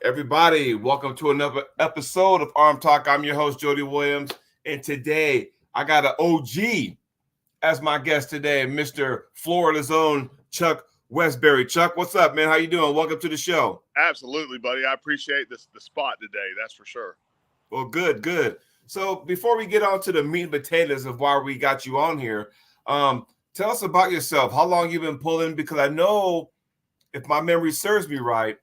Everybody, welcome to another episode of ArmTalk. I'm your host, Jody Williams, and today I got an OG as my guest today, Mr. Florida's own Chuck Westberry. Chuck, what's up, man? How you doing? Welcome to the show. Absolutely, buddy. I appreciate the spot today. That's for sure. Well, good. So before we get on to the meat and potatoes of why we got you on here, tell us about yourself. How long you been pulling? Because I know, if my memory serves me right,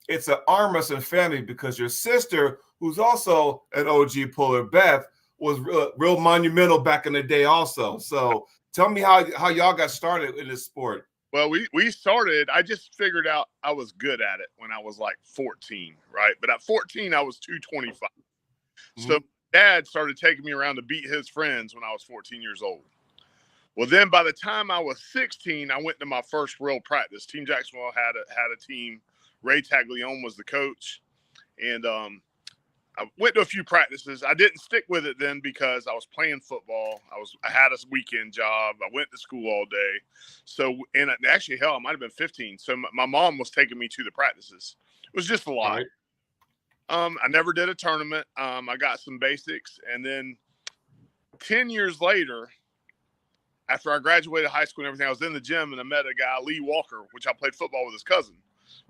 it's an arm wrestling family because your sister, who's also an OG puller, Beth, was real monumental back in the day also. So tell me how y'all got started in this sport. Well, we started, I just figured out I was good at it when I was like 14, right? But at 14, I was 225. So Dad started taking me around to beat his friends when I was 14 years old. Well, then by the time I was 16, I went to my first real practice. Team Jacksonville had a team. Ray Taglione was the coach. And I went to a few practices. I didn't stick with it then because I was playing football. I had a weekend job. I went to school all day. So, and actually, hell, I might have been 15. So my mom was taking me to the practices. It was just a lot. Right. I never did a tournament. I got some basics. And then 10 years later, after I graduated high school and everything, I was in the gym and I met a guy, Lee Walker, which I played football with his cousin.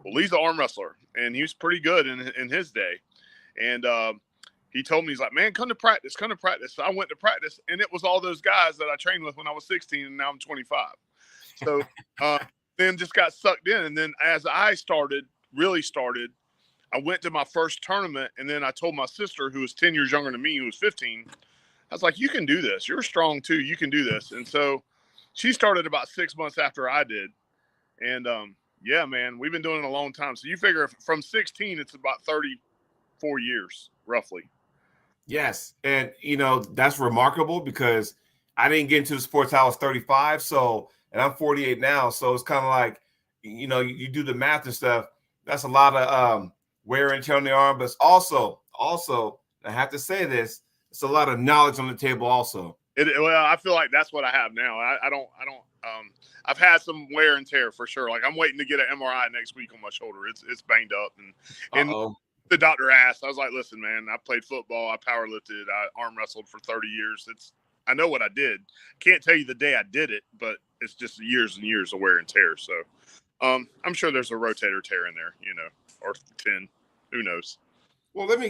Well, Lee's an arm wrestler, and he was pretty good in his day. And he told me, he's like, man, come to practice. So I went to practice, and it was all those guys that I trained with when I was 16, and now I'm 25. So then just got sucked in. And then as I really started, I went to my first tournament, and then I told my sister, who was 10 years younger than me, who was 15, I was like, you can do this. You're strong, too. You can do this. And so she started about 6 months after I did. And, yeah, man, we've been doing it a long time. So you figure from 16, it's about 34 years, roughly. Yes. And, that's remarkable because I didn't get into the sports till I was 35. So, and I'm 48 now. So it's kind of like, you do the math and stuff. That's a lot of wear and tear on the arm. But it's also, I have to say this, it's a lot of knowledge on the table also. Well, I feel like that's what I have now. I've had some wear and tear for sure. Like I'm waiting to get an MRI next week on my shoulder. It's banged up, and the doctor asked. I was like, "Listen, man, I played football, I power lifted, I arm wrestled for 30 years. I know what I did. Can't tell you the day I did it, but it's just years and years of wear and tear. So, I'm sure there's a rotator tear in there, or 10. Who knows? Well, let me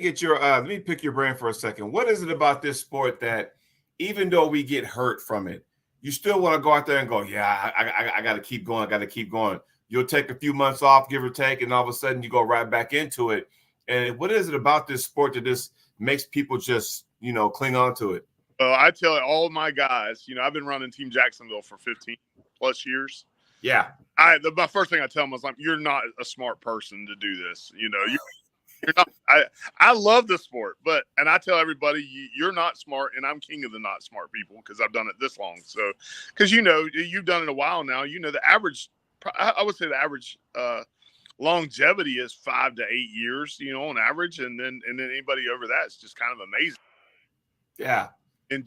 pick your brain for a second. What is it about this sport that, even though we get hurt from it, you still want to go out there and go, yeah, I got to keep going. I got to keep going. You'll take a few months off, give or take, and all of a sudden you go right back into it. And what is it about this sport that just makes people just, cling on to it? I tell all of my guys, I've been running Team Jacksonville for 15 plus years. Yeah. My first thing I tell them is like, you're not a smart person to do this. You're not. I love the sport, and I tell everybody you're not smart, and I'm king of the not smart people because I've done it this long. So, because you've done it a while now, the average. I would say the average longevity is 5 to 8 years, on average, and then anybody over that is just kind of amazing. Yeah, and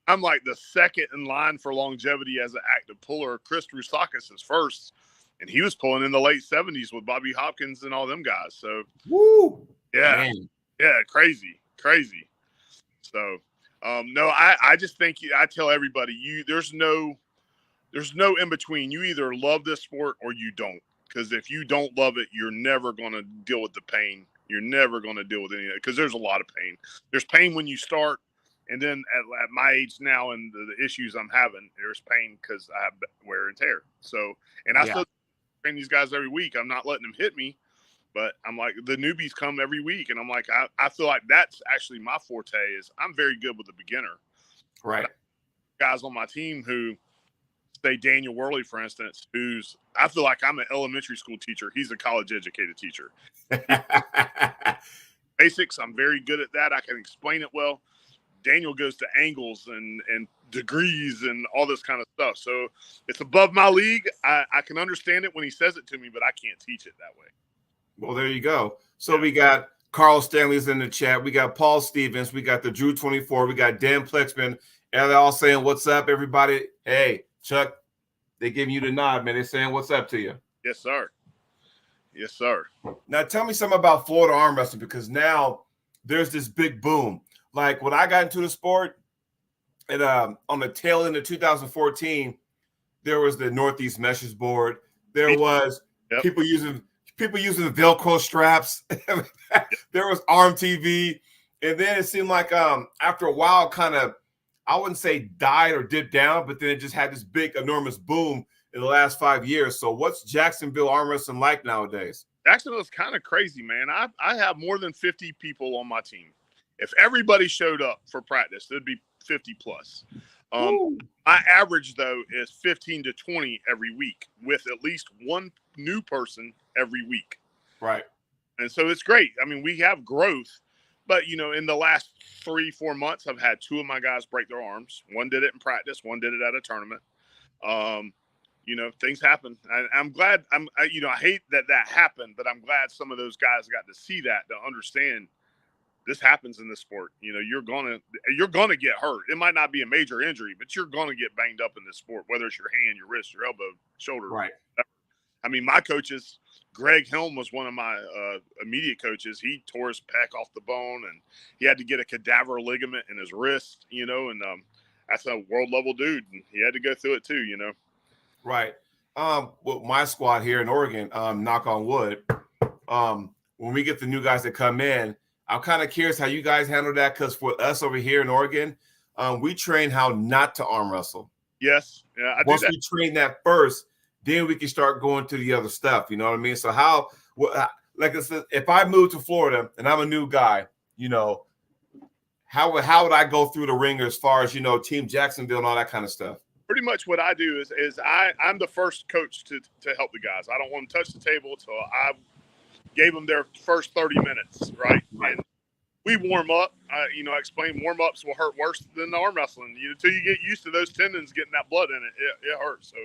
I'm like the second in line for longevity as an active puller. Chris Rusakis is first. And he was pulling in the late 70s with Bobby Hopkins and all them guys. So, woo, yeah, man. Yeah, crazy. So, no, I just think I tell everybody there's no in between. You either love this sport or you don't. Because if you don't love it, you're never going to deal with the pain. You're never going to deal with any of it because there's a lot of pain. There's pain when you start, and then at my age now and the issues I'm having, there's pain because I have wear and tear. So, and I still train these guys every week. I'm not letting them hit me, but I'm like, the newbies come every week, and I'm like, I feel like that's actually my forte is I'm very good with the beginner. Right. Guys on my team who say Daniel Worley, for instance, I feel like I'm an elementary school teacher. He's a college educated teacher. Basics, I'm very good at that. I can explain it well. Daniel goes to angles and degrees and all this kind of stuff. So it's above my league. I can understand it when he says it to me, but I can't teach it that way. Well, there you go. So we got Carl Stanley's in the chat. We got Paul Stevens. We got the Drew 24. We got Dan Plexman. And they're all saying, what's up, everybody? Hey, Chuck, they giving you the nod, man. They're saying what's up to you. Yes, sir. Yes, sir. Now tell me something about Florida arm wrestling, because now there's this big boom. Like when I got into the sport, and on the tail end of 2014, there was the Northeast Meshes Board. There was Yep. people using Velcro straps. There was Arm TV, and then it seemed like after a while, kind of, I wouldn't say died or dipped down, but then it just had this big, enormous boom in the last 5 years. So what's Jacksonville arm wrestling like nowadays? Jacksonville is kind of crazy, man. I have more than 50 people on my team. If everybody showed up for practice, there'd be 50 plus. My average, though, is 15 to 20 every week, with at least one new person every week. Right. And so it's great. I mean, we have growth, but, you know, in the last 3-4 months, I've had 2 of my guys break their arms. One did it in practice. One did it at a tournament. You know, things happen. I'm glad. I hate that happened, but I'm glad some of those guys got to see that, to understand this happens in this sport. You know, you're gonna get hurt. It might not be a major injury, but you're gonna get banged up in this sport, whether it's your hand, your wrist, your elbow, shoulder. Right. I mean, my coaches, Greg Helm was one of my immediate coaches. He tore his pec off the bone, and he had to get a cadaver ligament in his wrist. You know, and that's a world level dude, and he had to go through it too. You know. Right. With my squad here in Oregon, knock on wood, when we get the new guys that come in, I'm kind of curious how you guys handle that, because for us over here in Oregon, we train how not to arm wrestle. Yes. Yeah, I Once do that. we train that first, then we can start going to the other stuff. You know what I mean? So how, like I said, if I move to Florida and I'm a new guy, you know, how would I go through the ringer as far as, you know, Team Jacksonville and all that kind of stuff? Pretty much what I do is I'm the first coach to help the guys. I don't want them to touch the table until I gave them their first 30 minutes, right? And we warm up. I explain warm-ups will hurt worse than the arm wrestling. Until you get used to those tendons getting that blood in it hurts. So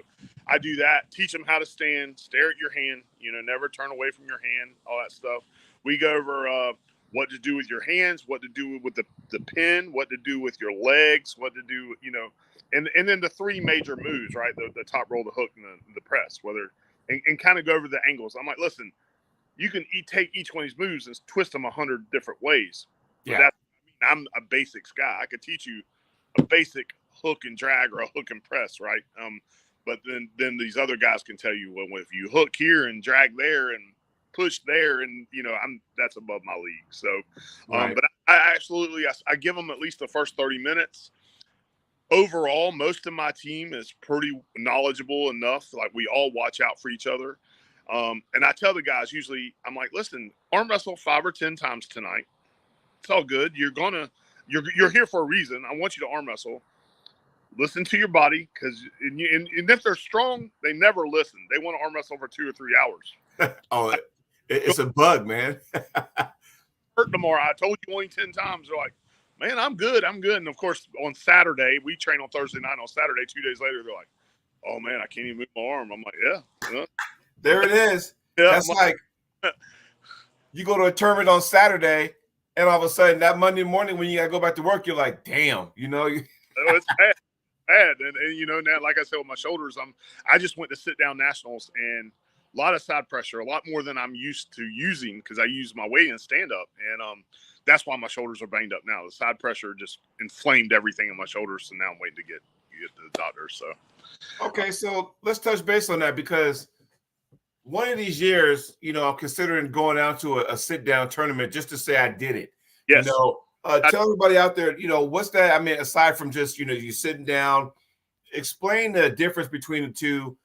I do that. Teach them how to stand, stare at your hand, never turn away from your hand, all that stuff. We go over what to do with your hands, what to do with the pin, what to do with your legs, what to do, and then the 3 major moves, right? The top roll, the hook, and the press, and kind of go over the angles. I'm like, listen, you can take each one of these moves and twist them 100 different ways. Yeah. I'm a basics guy. I could teach you a basic hook and drag or a hook and press, right? But then these other guys can tell you, well, if you hook here and drag there and push there, and that's above my league. So, right. But I give them at least the first 30 minutes. Overall, most of my team is pretty knowledgeable enough. Like, we all watch out for each other. And I tell the guys usually, I'm like, listen, arm wrestle 5 or 10 times tonight. It's all good. You're here for a reason. I want you to arm wrestle. Listen to your body, because and if they're strong, they never listen. They want to arm wrestle for 2 or 3 hours. Oh, it's a bug, man. Hurt tomorrow. I told you only 10 times. They're like, man, I'm good. And of course, on Saturday, we train on Thursday night. On Saturday, 2 days later, they're like, oh man, I can't even move my arm. I'm like, yeah. There it is. Yeah, that's like you go to a tournament on Saturday, and all of a sudden that Monday morning when you got to go back to work, you're like, damn, It's bad. And now, like I said, with my shoulders, I just went to sit down nationals, and a lot of side pressure, a lot more than I'm used to using, because I use my weight in stand up, and that's why my shoulders are banged up now. The side pressure just inflamed everything in my shoulders, so now I'm waiting to get to the doctor. So okay, so let's touch base on that, because one of these years, I'm considering going out to a sit-down tournament just to say I did it. Yes. Tell everybody out there, what's that? I mean, aside from just, you sitting down, explain the difference between the two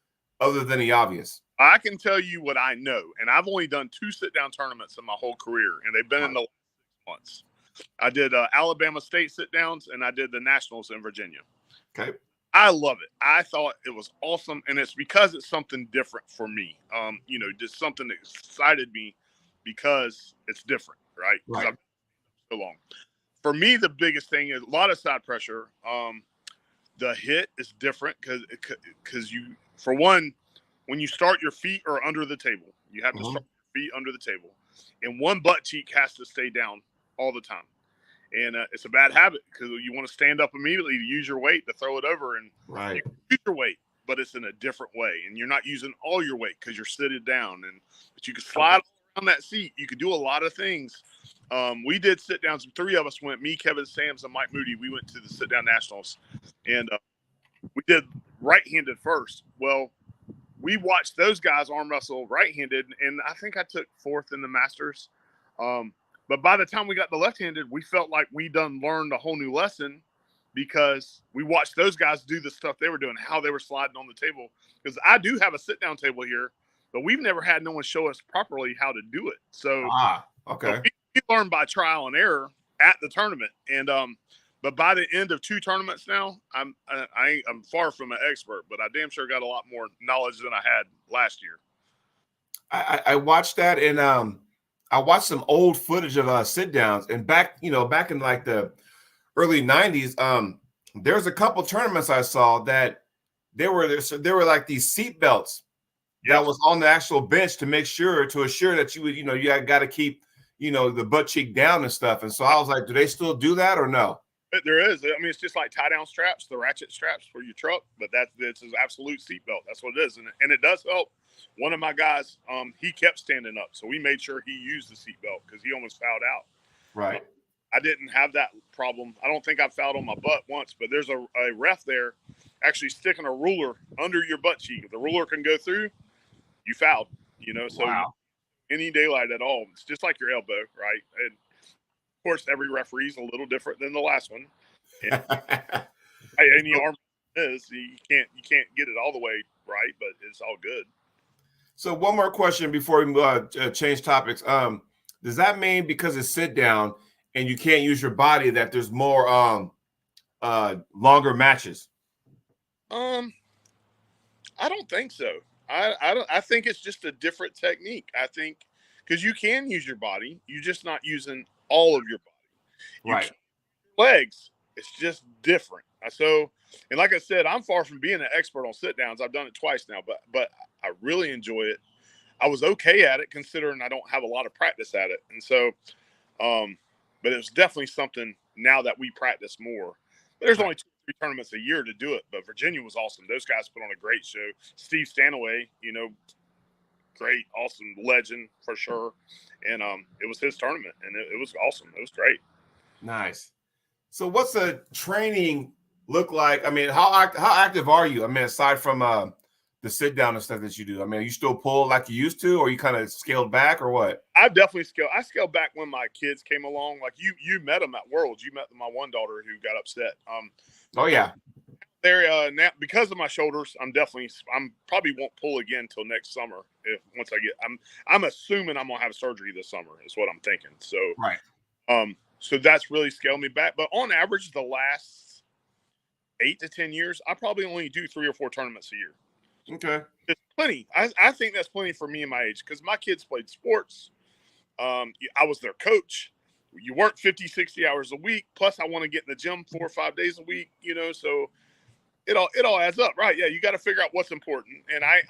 other than the obvious. I can tell you what I know, and I've only done 2 sit-down tournaments in my whole career, and they've been in the last 6 months. I did Alabama State sit-downs, and I did the Nationals in Virginia. Okay. I love it. I thought it was awesome, and it's because it's something different for me. Just something that excited me because it's different, right? Right. I've been so long. For me, the biggest thing is a lot of side pressure. The hit is different because you, for one, when you start, your feet are under the table. You have to start your feet under the table, and one butt cheek has to stay down all the time. And it's a bad habit, because you want to stand up immediately to use your weight to throw it over, and right. use your weight. but it's in a different way, and you're not using all your weight because you're sitting down, but you can slide around that seat. You could do a lot of things. We did sit downs. 3 of us went, me, Kevin Sams, and Mike Moody. We went to the sit down nationals, and we did right-handed first. Well, we watched those guys arm wrestle right-handed, and I think I took 4th in the Masters. But by the time we got the left-handed, we felt like we done learned a whole new lesson because we watched those guys do the stuff they were doing, how they were sliding on the table. Because I do have a sit-down table here, but we've never had no one show us properly how to do it. So, okay. We learned by trial and error at the tournament, and but by the end of 2 tournaments now, I'm far from an expert, but I damn sure got a lot more knowledge than I had last year. I watched that, and I watched some old footage of sit downs, and back in like the early 90s, there's a couple tournaments I saw that there were like these seat belts that was on the actual bench to assure that you got to keep the butt cheek down and stuff. And so I was like, do they still do that or no? There is. I mean, it's just like tie down straps, the ratchet straps for your truck, but it's an absolute seatbelt. That's what it is, and it does help. One of my guys, he kept standing up, so we made sure he used the seatbelt because he almost fouled out. Right. I didn't have that problem. I don't think I fouled on my butt once, but there's a ref there actually sticking a ruler under your butt cheek. If the ruler can go through, you fouled. So any daylight at all, it's just like your elbow, right? And of course, every referee is a little different than the last one. And any arm is you can't get it all the way right, but it's all good. So one more question before we change topics. Does that mean because it's sit down and you can't use your body that there's more longer matches? I don't think so. I think it's just a different technique. I think because you can use your body, you're just not using all of your body. Right. Legs, it's just different. So, and like I said, I'm far from being an expert on sit downs. I've done it twice now, but I really enjoy it. I was okay at it considering I don't have a lot of practice at it. And so, but it was definitely something now that we practice more. But there's only 2 or 3 tournaments a year to do it. But Virginia was awesome. Those guys put on a great show. Steve Stanaway, great, awesome legend for sure. And it was his tournament, and it was awesome. It was great. Nice. So what's the training look like? I mean, how active are you? I mean, aside from the sit down and stuff that you do, I mean, you still pull like you used to, or you kind of scaled back, or what? I've definitely scaled. I scaled back when my kids came along. Like you met them at Worlds. You met my one daughter who got upset. Oh yeah. There now because of my shoulders, I'm probably won't pull again till next summer. Once I get, I'm assuming I'm gonna have surgery this summer. Is what I'm thinking. So right. So that's really scaled me back. But on average, the last 8 to 10 years, I probably only do 3 or 4 tournaments a year. Okay. It's plenty. I think that's plenty for me and my age because my kids played sports. I was their coach. You work 50, 60 hours a week. Plus, I want to get in the gym 4 or 5 days a week, so it all adds up, right? Yeah, you got to figure out what's important. And I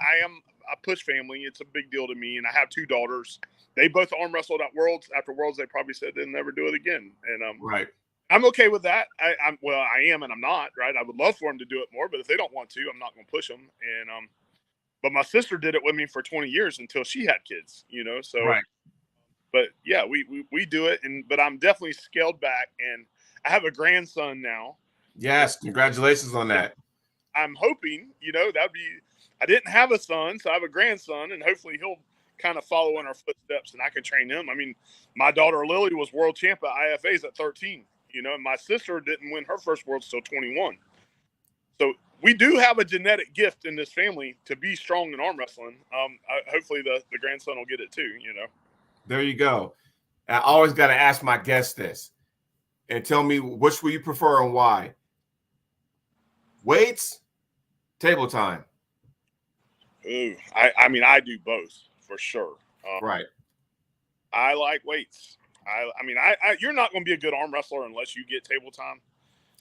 push family. It's a big deal to me. And I have 2 daughters. They both arm wrestled at Worlds. After Worlds, they probably said they'll never do it again. And right. I'm okay with that. I am and I'm not, right? I would love for them to do it more, but if they don't want to, I'm not going to push them. And but my sister did it with me for 20 years until she had kids, so right. But yeah, we do it, but I'm definitely scaled back, and I have a grandson now. Yes, congratulations on that. I'm hoping, that'd be. I didn't have a son, so I have a grandson, and hopefully he'll kind of follow in our footsteps, and I can train him. I mean, my daughter Lily was world champ at IFAs at 13. And my sister didn't win her first Worlds till 21. So we do have a genetic gift in this family to be strong in arm wrestling. Hopefully the grandson will get it too. There you go. I always got to ask my guests this, and tell me which will you prefer and why. Weights, table time. Ooh, I do both for sure. Right. I like weights. You're not going to be a good arm wrestler unless you get table time.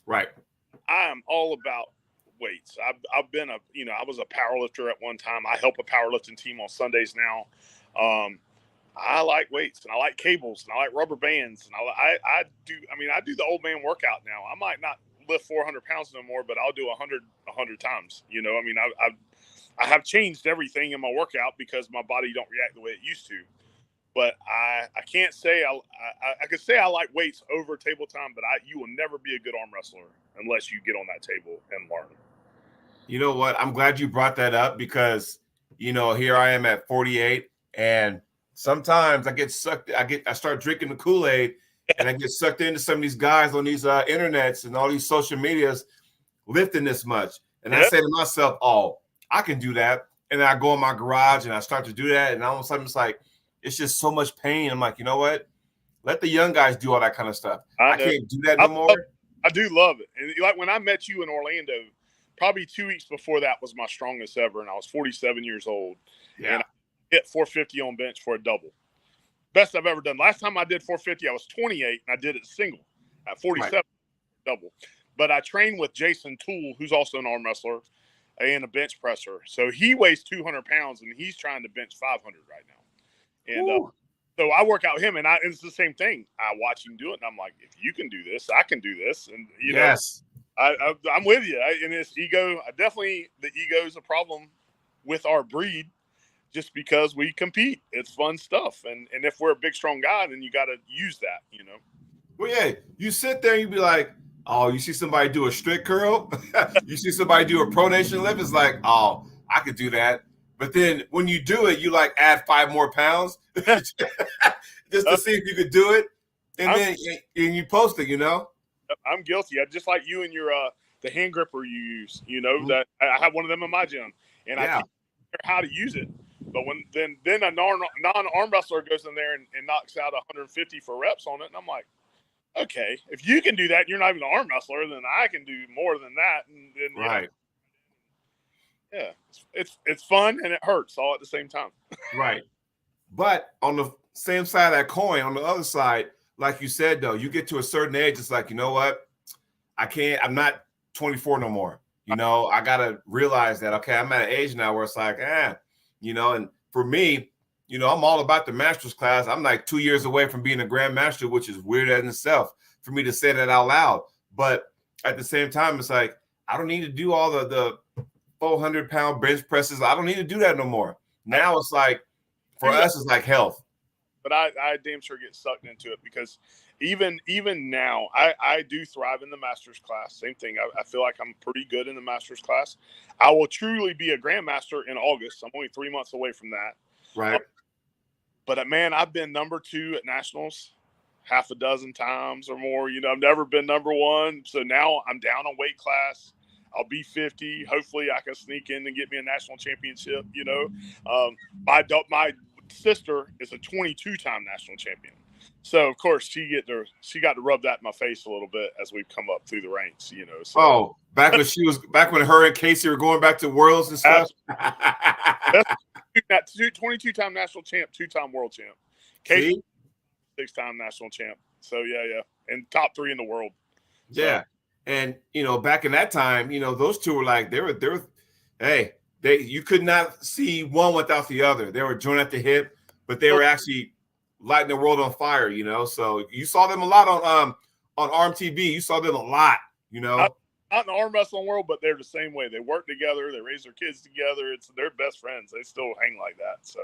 Right. I am all about weights. I've been I was a power lifter at one time. I help a powerlifting team on Sundays now. I like weights, and I like cables, and I like rubber bands, and I do the old man workout now. I might not lift 400 pounds no more, but I'll do 100 times. You know, I mean, I have changed everything in my workout because my body don't react the way it used to. But I can't say I could say I like weights over table time, but you will never be a good arm wrestler unless you get on that table and learn. You know what? I'm glad you brought that up because, you know, here I am at 48, and sometimes I get sucked. I start drinking the Kool-Aid, and I get sucked into some of these guys on these internets and all these social medias lifting this much. And I say to myself, oh, I can do that. And then I go in my garage and I start to do that. And all of a sudden it's like, it's just so much pain. I'm like, you know what? Let the young guys do all that kind of stuff. I can't do that no more. I do love it. And like when I met you in Orlando, probably 2 weeks before that was my strongest ever. And I was 47 years old. Yeah. And I hit 450 on bench for a double. Best I've ever done. Last time I did 450, I was 28 and I did it single at 47 double. But I trained with Jason Toole, who's also an arm wrestler and a bench presser. So he weighs 200 pounds and he's trying to bench 500 right now. And so I work out him, and it's the same thing. I watch him do it, and I'm like, if you can do this, I can do this. And you know, I'm with you. And it's ego. The ego is a problem with our breed, just because we compete. It's fun stuff, and if we're a big, strong guy, then you got to use that. You know. Well, yeah, you sit there and you be like, oh, you see somebody do a strict curl, you see somebody do a pronation lift. It's like, oh, I could do that. But then when you do it, you like add 5 more pounds just to see if you could do it. And then you post it, you know? I'm guilty. I just like you and your the hand gripper you use, you know, that I have one of them in my gym. And I can't figure how to use it. But when then a non-arm wrestler goes in there and knocks out 150 for reps on it, and I'm like, okay, if you can do that, you're not even an arm wrestler, then I can do more than that. And then, right. Yeah, it's fun and it hurts all at the same time. Right. But on the same side of that coin, on the other side, like you said, though, you get to a certain age, it's like, you know what? I'm not 24 no more. You know, I got to realize that, okay, I'm at an age now where it's like, you know, and for me, you know, I'm all about the master's class. I'm like 2 years away from being a grandmaster, which is weird in itself for me to say that out loud. But at the same time, it's like, I don't need to do all the 400-pound bench presses. I don't need to do that no more. Now it's like, for us, it's like health. But I damn sure get sucked into it because even now, I do thrive in the master's class. Same thing. I feel like I'm pretty good in the master's class. I will truly be a grandmaster in August. I'm only 3 months away from that. Right. But man, I've been number 2 at nationals half a dozen times or more. You know, I've never been number 1. So now I'm down on weight class. I'll be 50. Hopefully I can sneak in and get me a national championship. You know, my sister is a 22-time national champion. So of course she got to rub that in my face a little bit as we've come up through the ranks, you know. So back when her and Casey were going back to worlds and stuff. 22-time national champ, 2-time world champ. Casey, 6-time national champ. So yeah. And top 3 in the world. Yeah. So. And, you know, back in that time, you know, those two were like, you could not see one without the other. They were joined at the hip, but they were actually lighting the world on fire, you know. So you saw them a lot on ArmTV. You saw them a lot, you know. Not in the arm wrestling world, but they're the same way. They work together. They raise their kids together. They're best friends. They still hang like that. So,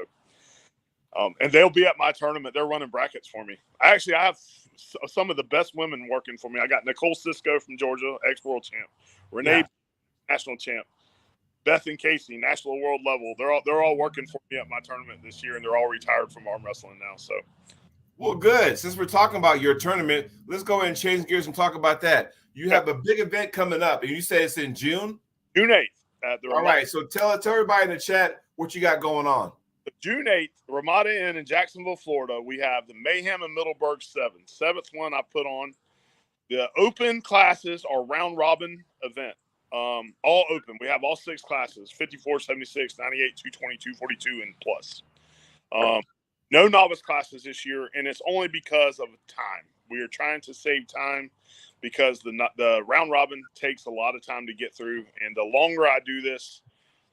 and they'll be at my tournament. They're running brackets for me. I have some of the best women working for me. I got Nicole Cisco from Georgia, ex-world champ. Renee, national champ. Beth and Casey, national world level. They're all working for me at my tournament this year, and they're all retired from arm wrestling now. So, well, good. Since we're talking about your tournament, let's go ahead and change gears and talk about that. You have a big event coming up, and you say it's in June? June 8th. All right, so tell everybody in the chat what you got going on. June 8th, Ramada Inn in Jacksonville, Florida. We have the Mayhem and Middleburg 7th one I put on. The open classes are round robin event. All open. We have all 6 classes, 54, 76, 98, 220, 242, and plus. No novice classes this year, and it's only because of time. We are trying to save time because the round robin takes a lot of time to get through, and the longer I do this,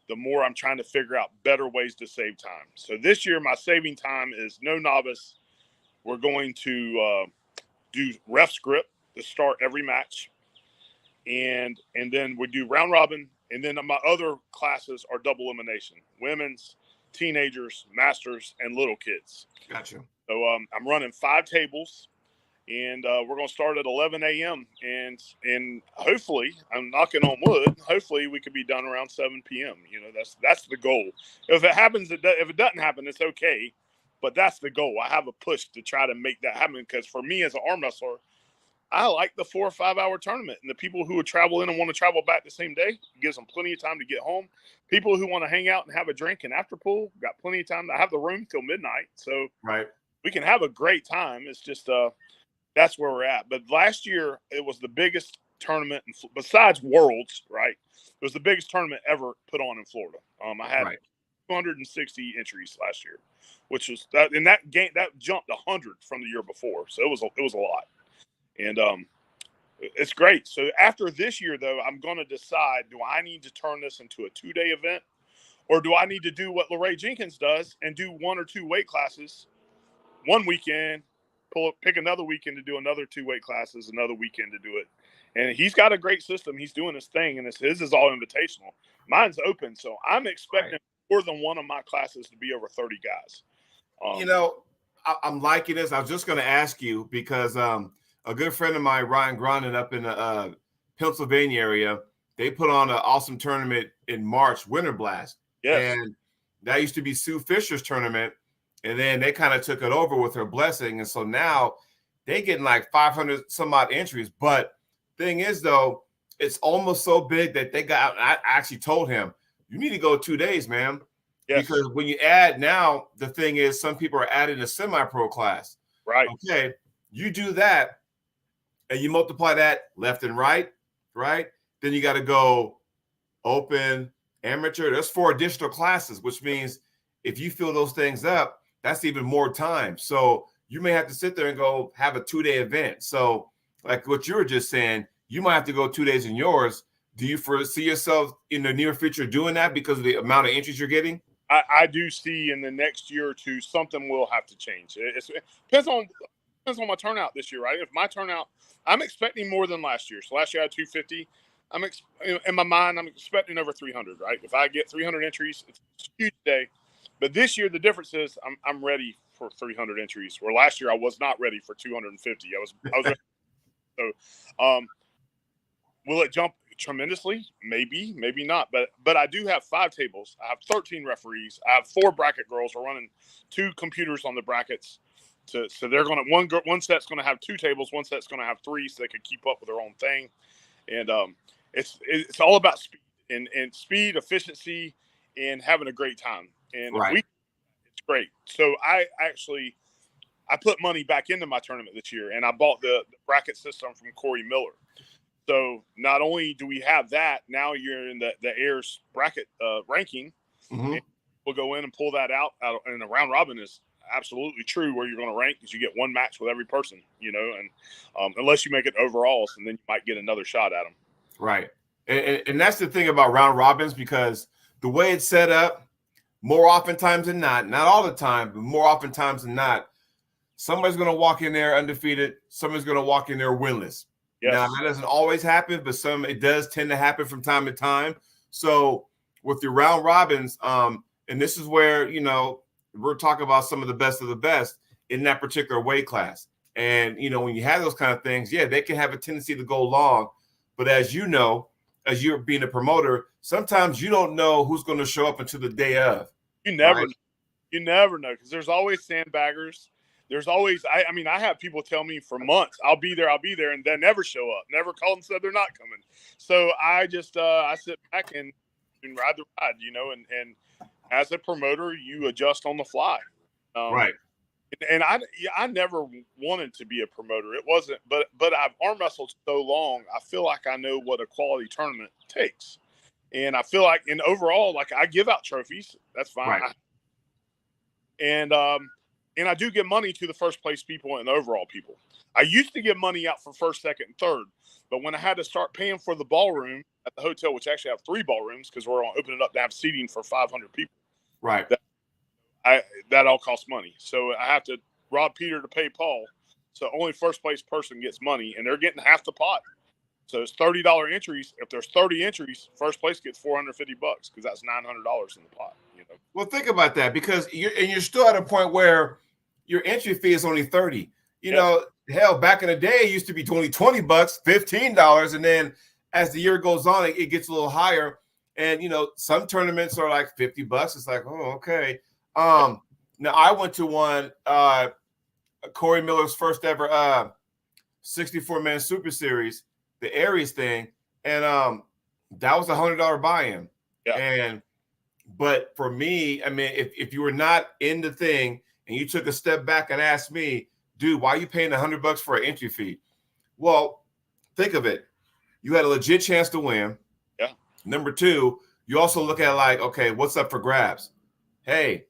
the more I'm trying to figure out better ways to save time. So this year, my saving time is no novice. We're going to do ref script to start every match. and then we do round robin, and then my other classes are double elimination: women's, teenagers, masters, and little kids. Gotcha. So I'm running 5 tables, and we're going to start at 11 a.m. and hopefully, I'm knocking on wood, hopefully we could be done around 7 p.m. You know, that's the goal. If it happens, if it doesn't happen, it's okay, but that's the goal. I have a push to try to make that happen, because for me as an arm wrestler, I like the 4 or 5 hour tournament, and the people who would travel in and want to travel back the same day, it gives them plenty of time to get home. People who want to hang out and have a drink and after pool, got plenty of time. I have the room till midnight, so Right. we can have a great time. It's just that's where we're at. But last year it was the biggest tournament besides Worlds, right? It was the biggest tournament ever put on in Florida. I had 260 entries last year, which was that in that game that jumped 100 from the year before. So it was a lot. And it's great. So after this year, though, I'm going to decide, do I need to turn this into a 2-day event, or do I need to do what LeRae Jenkins does and do 1 or 2 weight classes one weekend, pick another weekend to do another 2 weight classes, another weekend to do it. And he's got a great system. He's doing his thing, and his is all invitational. Mine's open, so I'm expecting more than one of my classes to be over 30 guys. You know, I'm liking this. I was just going to ask you because a good friend of mine, Ryan Grondin, up in the Pennsylvania area, they put on an awesome tournament in March, Winter Blast. Yes. And that used to be Sue Fisher's tournament. And then they kind of took it over with her blessing. And so now they getting like 500 some odd entries. But thing is, though, it's almost so big that they got, I actually told him, you need to go 2 days, man. Yes. Because when you add now, the thing is, some people are adding a semi-pro class. Right. Okay. You do that and you multiply that left and right. Then you got to go open, amateur. There's 4 additional classes, which means if you fill those things up, that's even more time. So you may have to sit there and go have a 2-day event. So like what you were just saying, you might have to go 2 days in yours. Do you foresee yourself in the near future doing that because of the amount of entries you're getting? I do see in the next year or two, something will have to change. It depends on my turnout this year, right? If my turnout, I'm expecting more than last year. So last year I had 250. In my mind, I'm expecting over 300, right? If I get 300 entries, it's a huge day. But this year, the difference is I'm ready for 300 entries. Where last year I was not ready for 250. I was ready. So, will it jump tremendously? Maybe, maybe not. But I do have 5 tables. I have 13 referees. I have 4 bracket girls. We're running 2 computers on the brackets. So they're going to one set's going to have 2 tables. One set's going to have 3, so they can keep up with their own thing. And it's all about speed and speed, efficiency, and having a great time. And it's great. So I put money back into my tournament this year, and I bought the bracket system from Corey Miller. So not only do we have that, now you're in the Airs bracket ranking. Mm-hmm. And we'll go in and pull that out. And the round robin is absolutely true where you're going to rank, because you get 1 match with every person, you know, and unless you make it overalls, and then you might get another shot at them. Right. And that's the thing about round robins, because the way it's set up, more oftentimes than not all the time, but more oftentimes than not, somebody's going to walk in there undefeated. Somebody's going to walk in there winless. Yes. Now, that doesn't always happen, but it does tend to happen from time to time. So with your round robins, and this is where, you know, we're talking about some of the best in that particular weight class. And, you know, when you have those kind of things, yeah, they can have a tendency to go long. But as you know, as you're being a promoter, sometimes you don't know who's going to show up until the day of. You never know, because there's always sandbaggers. There's always, I mean, I have people tell me for months, I'll be there, and then never show up, never called and said they're not coming. So I just, I sit back and ride the ride, you know, and as a promoter, you adjust on the fly. Right. And I never wanted to be a promoter. It wasn't, but I've arm wrestled so long, I feel like I know what a quality tournament takes. And I feel like, and overall, like I give out trophies. That's fine. Right. And I do give money to the first place people and the overall people. I used to give money out for first, second, and third. But when I had to start paying for the ballroom at the hotel, which actually have 3 ballrooms because we're going to open it up to have seating for 500 people. Right. That all costs money. So I have to rob Peter to pay Paul. So only first place person gets money, and they're getting half the pot. So it's $30 entries. If there's 30 entries, first place gets $450 because that's $900 in the pot. Well, think about that, because you're still at a point where your entry fee is only 30. Hell, back in the day, it used to be only $20, $15, and then as the year goes on, it gets a little higher. And some tournaments are like $50. It's like, oh, okay. Now I went to one, Corey Miller's first ever 64-man Super Series, the Aries thing, and that was $100 buy-in. Yeah. But for me, I mean, if you were not in the thing and you took a step back and asked me, dude, why are you paying $100 for an entry fee? Well, think of it. You had a legit chance to win. Yeah. Number two, you also look at like, okay, what's up for grabs? Hey,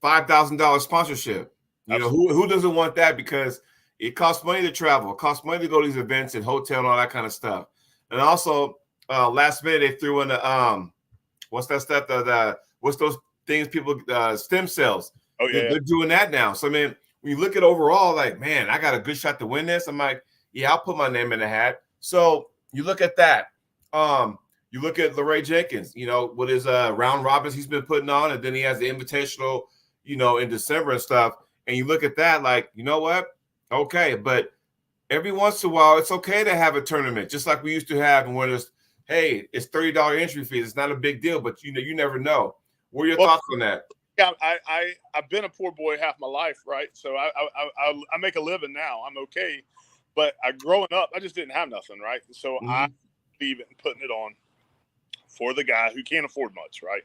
$5,000 sponsorship. Who doesn't want that? Because it costs money to travel. It costs money to go to these events and hotel and all that kind of stuff. And also, last minute they threw in the what's that stuff? What's those things people stem cells? Oh yeah, they're doing that now. So I mean, when you look at overall, like, man, I got a good shot to win this. I'm like, yeah, I'll put my name in the hat. So you look at that. You look at LeRae Jenkins, with his round robins he's been putting on, and then he has the invitational, in December and stuff. And you look at that, like, you know what? Okay, but every once in a while, it's okay to have a tournament, just like we used to have. And when it's, hey, it's $30 entry fee. It's not a big deal, but you never know. What are your thoughts on that? Yeah, I've been a poor boy half my life, right? So I make a living now. I'm okay, but growing up, I just didn't have nothing, right? So I believe in putting it on for the guy who can't afford much, right?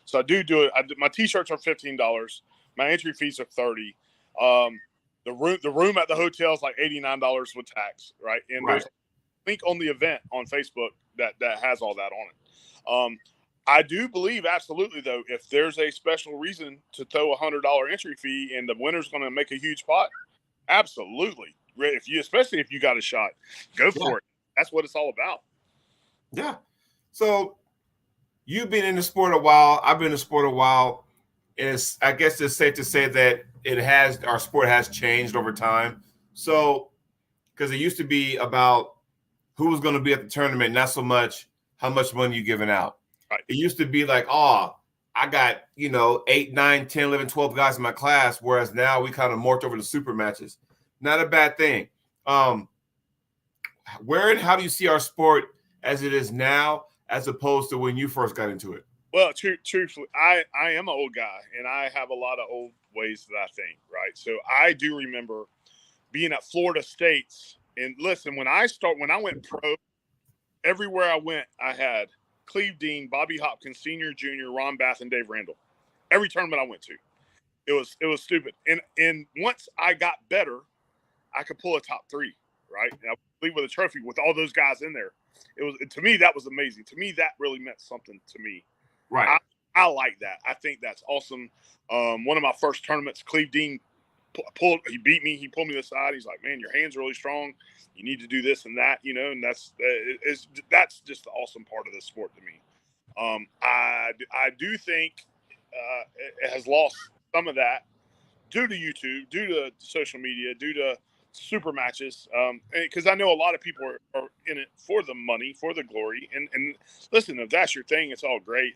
So I do it. My T-shirts are $15. My entry fees are $30. The room at the hotel is like $89 with tax, right? And there's a link on the event on Facebook that has all that on it. I do believe absolutely, though, if there's a special reason to throw $100 entry fee and the winner's going to make a huge pot, absolutely. Especially if you got a shot, go for it. That's what it's all about. Yeah. So you've been in the sport a while. I've been in the sport a while. And I guess it's safe to say that our sport has changed over time. So, because it used to be about who was going to be at the tournament, not so much how much money you're giving out. Right. It used to be like, I got, 8, 9, 10, 11, 12 guys in my class, whereas now we kind of morphed over to super matches. Not a bad thing. Where and how do you see our sport as it is now, as opposed to when you first got into it? Well, truthfully, I am an old guy, and I have a lot of old ways that I think, right? So I do remember being at Florida States, and listen, when I went pro, everywhere I went, I had Cleve Dean, Bobby Hopkins, Senior, Junior, Ron Bath, and Dave Randall. Every tournament I went to, it was stupid. And once I got better, I could pull a top 3, right? And I would leave with a trophy with all those guys in there. To me, that was amazing. To me, that really meant something to me. Right. I like that. I think that's awesome. One of my first tournaments, Cleve Dean he beat me. He pulled me aside. He's like, man, your hand's really strong. You need to do this and that, and that's just the awesome part of this sport to me. I do think it has lost some of that due to YouTube, due to social media, due to super matches. Because I know a lot of people are in it for the money, for the glory. And listen, if that's your thing, it's all great.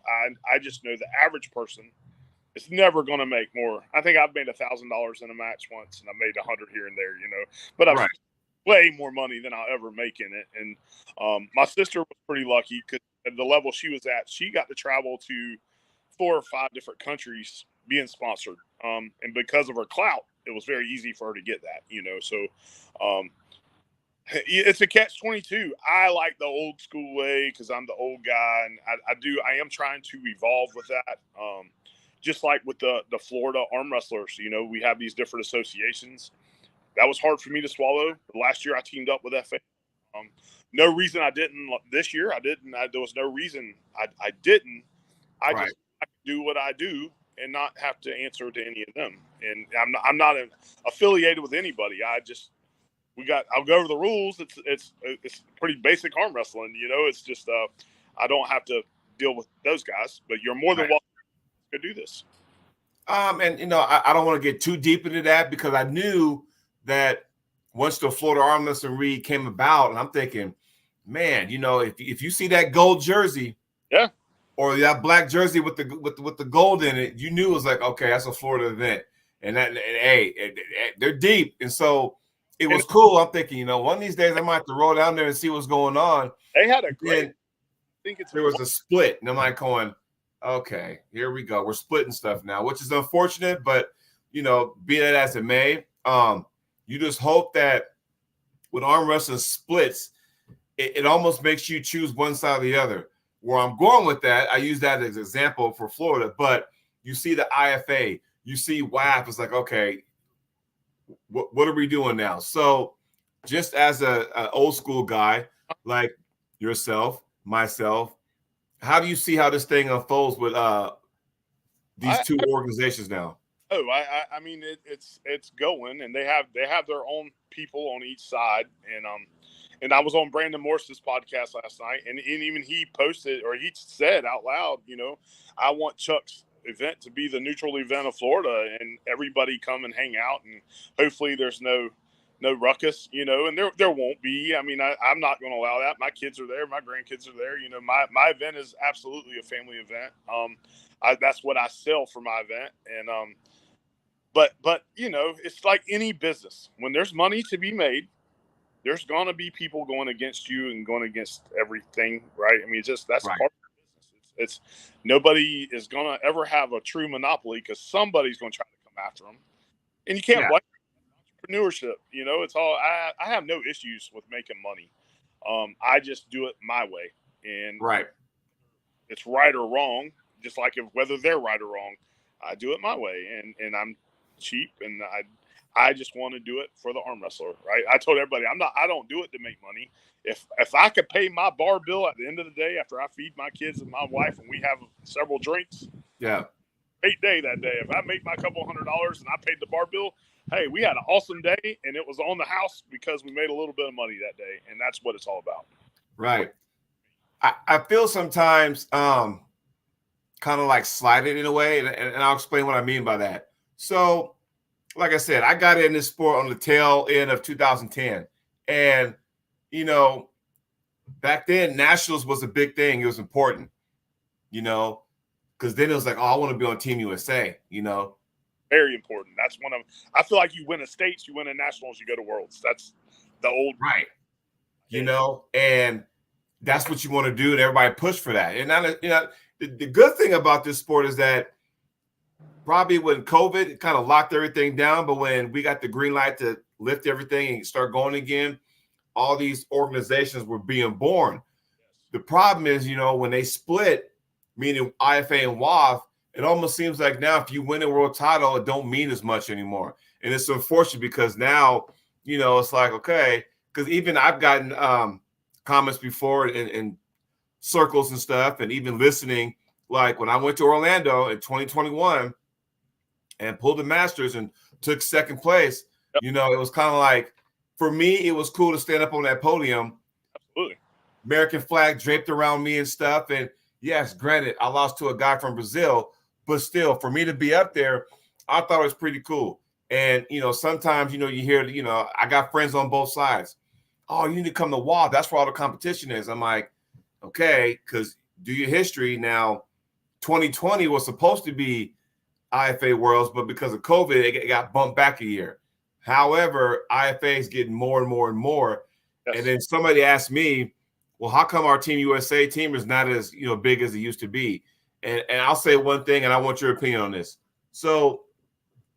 I just know the average person is never going to make more. I think I've made $1,000 in a match once, and I made 100 here and there, but I've way more money than I'll ever make in it. And my sister was pretty lucky because at the level she was at, she got to travel to 4 or 5 different countries being sponsored. And because of her clout, it was very easy for her to get that, So it's a catch-22. I like the old school way because I'm the old guy, and I am trying to evolve with that. Just like with the Florida arm wrestlers, we have these different associations. That was hard for me to swallow. Last year I teamed up with FA. No reason I didn't. This year I didn't. There was no reason I didn't. I just do what I do and not have to answer to any of them. And I'm not affiliated with anybody. I'll go over the rules. It's pretty basic arm wrestling. It's just I don't have to deal with those guys. But you're more than welcome to do this. And I don't want to get too deep into that because I knew that once the Florida Arm Wrestling League came about, and I'm thinking, man, if you see that gold jersey, yeah, or that black jersey with the gold in it, you knew it was like, okay, that's a Florida event, hey, they're deep, and so it was cool. I'm thinking, one of these days I might have to roll down there and see what's going on. they had a great. And there was a split, and I'm like going, okay, here we go. We're splitting stuff now, which is unfortunate, but be that as it may, you just hope that when arm wrestling splits, it almost makes you choose one side or the other. Where I'm going with that, I use that as an example for Florida, but you see the IFA, you see WAF, it's like, okay, what are we doing now? So just as a old school guy like yourself, myself, how do you see how this thing unfolds with these two organizations now? Oh, I mean, it's going, and they have their own people on each side, and I was on Brandon Morse's podcast last night, and even he posted, or he said out loud, I want Chuck's event to be the neutral event of Florida, and everybody come and hang out, and hopefully there's no ruckus, and there won't be. I mean, I'm not going to allow that. My kids are there, my grandkids are there. My event is absolutely a family event. That's what I sell for my event, and but it's like any business. When there's money to be made, there's gonna be people going against you and going against everything, right? I mean, that's right. Part of the business. It's nobody is gonna ever have a true monopoly because somebody's gonna try to come after them, and you can't blame entrepreneurship. It's all. I have no issues with making money. I just do it my way, and it's right or wrong. Just like whether they're right or wrong, I do it my way, and I'm cheap, and I just want to do it for the arm wrestler, right? I told everybody I don't do it to make money. If I could pay my bar bill at the end of the day after I feed my kids and my wife and we have several drinks, great day that day. If I make my couple $100 and I paid the bar bill, hey, we had an awesome day, and it was on the house because we made a little bit of money that day, and that's what it's all about. Right. I feel sometimes kind of like slighted in a way, and I'll explain what I mean by that. So, like I said, I got in this sport on the tail end of 2010. And, back then, nationals was a big thing. It was important, because then it was like, oh, I want to be on Team USA, Very important. That's I feel like you win a states, you win a nationals, you go to worlds. That's the old. Right. And that's what you want to do. And everybody push for that. And now, the good thing about this sport is that probably when COVID, it kind of locked everything down, but when we got the green light to lift everything and start going again, all these organizations were being born. The problem is, when they split, meaning IFA and WAF, it almost seems like now if you win a world title, it don't mean as much anymore. And it's unfortunate because now, it's like, okay, because even I've gotten comments before in circles and stuff, and even listening, like when I went to Orlando in 2021 and pulled the Masters and took second place, it was kind of like, for me, it was cool to stand up on that podium. Absolutely. American flag draped around me and stuff. And yes, granted, I lost to a guy from Brazil, but still, for me to be up there, I thought it was pretty cool. And, sometimes, you hear, I got friends on both sides. Oh, you need to come to WAF. That's where all the competition is. I'm like, okay, because do your history now. 2020 was supposed to be IFA Worlds, but because of COVID, it got bumped back a year. However, IFA is getting more and more and more. Yes. And then somebody asked me, well, how come our Team USA team is not as big as it used to be? And I'll say one thing, and I want your opinion on this. So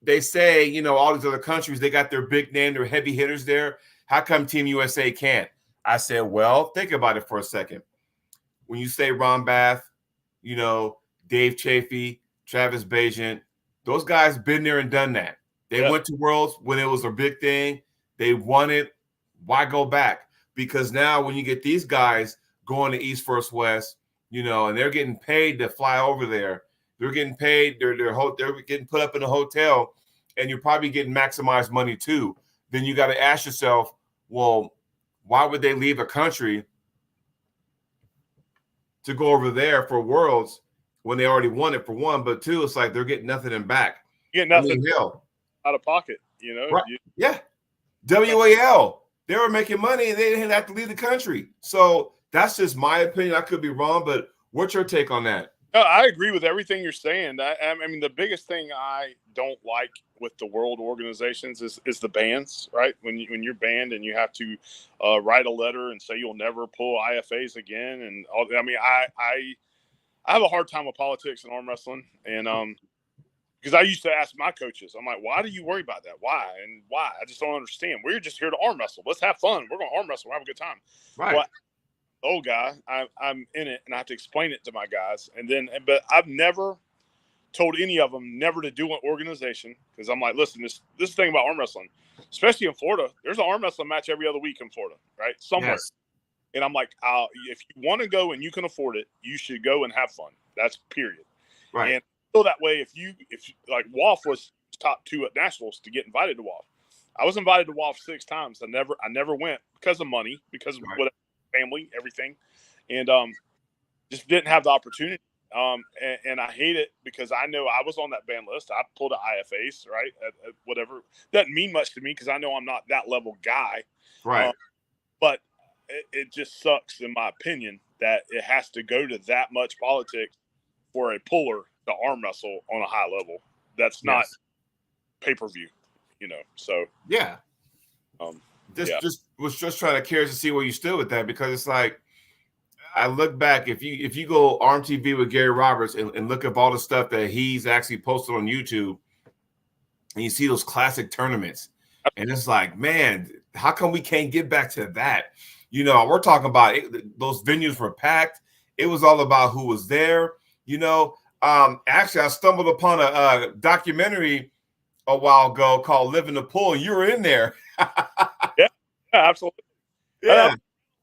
they say, all these other countries, they got their big name, their heavy hitters there. How come Team USA can't? I said, well, think about it for a second. When you say Ron Bath, Dave Chafee, Travis Bajent, those guys been there and done that. They went to Worlds when it was a big thing. They won it. Why go back? Because now when you get these guys going to East First West, and they're getting paid to fly over there, they're getting paid, they're getting put up in a hotel, and you're probably getting maximized money too. Then you got to ask yourself, well, why would they leave a country to go over there for Worlds when they already won it for one? But two, it's like they're getting nothing in back. You get nothing out of pocket, Right. Yeah. WAL. they were making money and they didn't have to leave the country. So that's just my opinion. I could be wrong, but what's your take on that? No, I agree with everything you're saying. I mean, the biggest thing I don't like with the world organizations is the bans, right? When you're banned and you have to write a letter and say you'll never pull IFAs again, and all, I mean, I have a hard time with politics and arm wrestling, and because I used to ask my coaches, I'm like, why do you worry about that? Why and why? I just don't understand. We're just here to arm wrestle. Let's have fun. We're going to arm wrestle. We'll have a good time. Right. Well, old guy, I'm in it, and I have to explain it to my guys. But I've never told any of them never to do an organization, because I'm like, listen, this is the thing about arm wrestling, especially in Florida. There's an arm wrestling match every other week in Florida, right? Somewhere. Yes. And I'm like, if you want to go and you can afford it, you should go and have fun. That's period. Right. And so that way, if you like, WAF was top 2 at nationals to get invited to WAF. I was invited to WAF 6 times. I never went because of money, because of whatever. Family, everything, and just didn't have the opportunity. And I hate it because I know I was on that ban list. I pulled an IFAs, right? At whatever. Doesn't mean much to me because I know I'm not that level guy. Right. But it just sucks, in my opinion, that it has to go to that much politics for a puller to arm wrestle on a high level. That's not pay-per-view, so. Yeah. Just was trying to curious to see where you stood with that, because it's like, I look back, if you go Arm TV with Gary Roberts and look at all the stuff that he's actually posted on YouTube, and you see those classic tournaments, and it's like, man, how come we can't get back to that? We're talking about those venues were packed. It was all about who was there. Actually, I stumbled upon a documentary a while ago called "Live in the Pool." You were in there. Yeah, absolutely. Yeah.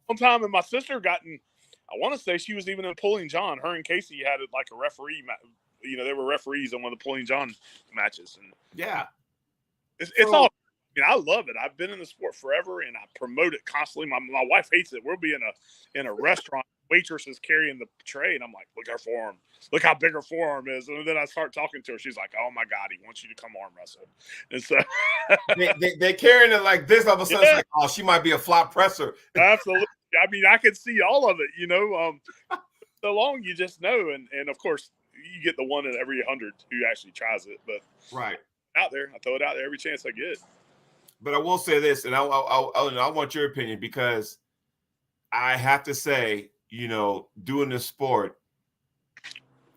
One time, and my sister I want to say she was even in Pulling John. Her and Casey had it like a referee. They were referees on one of the Pulling John matches. And yeah, it's all. I mean, I love it. I've been in the sport forever, and I promote it constantly. My wife hates it. We'll be in a restaurant. Waitress is carrying the tray, and I'm like, look at her forearm. Look how big her forearm is. And then I start talking to her. She's like, oh my God, he wants you to come arm wrestle. And so they're carrying it like this. All of a sudden, it's like, oh, she might be a flop presser. Absolutely. I mean, I can see all of it, so long you just know. And of course, you get the one in every 100 who actually tries it. But right out there, I throw it out there every chance I get. But I will say this, and I want your opinion, because I have to say, doing this sport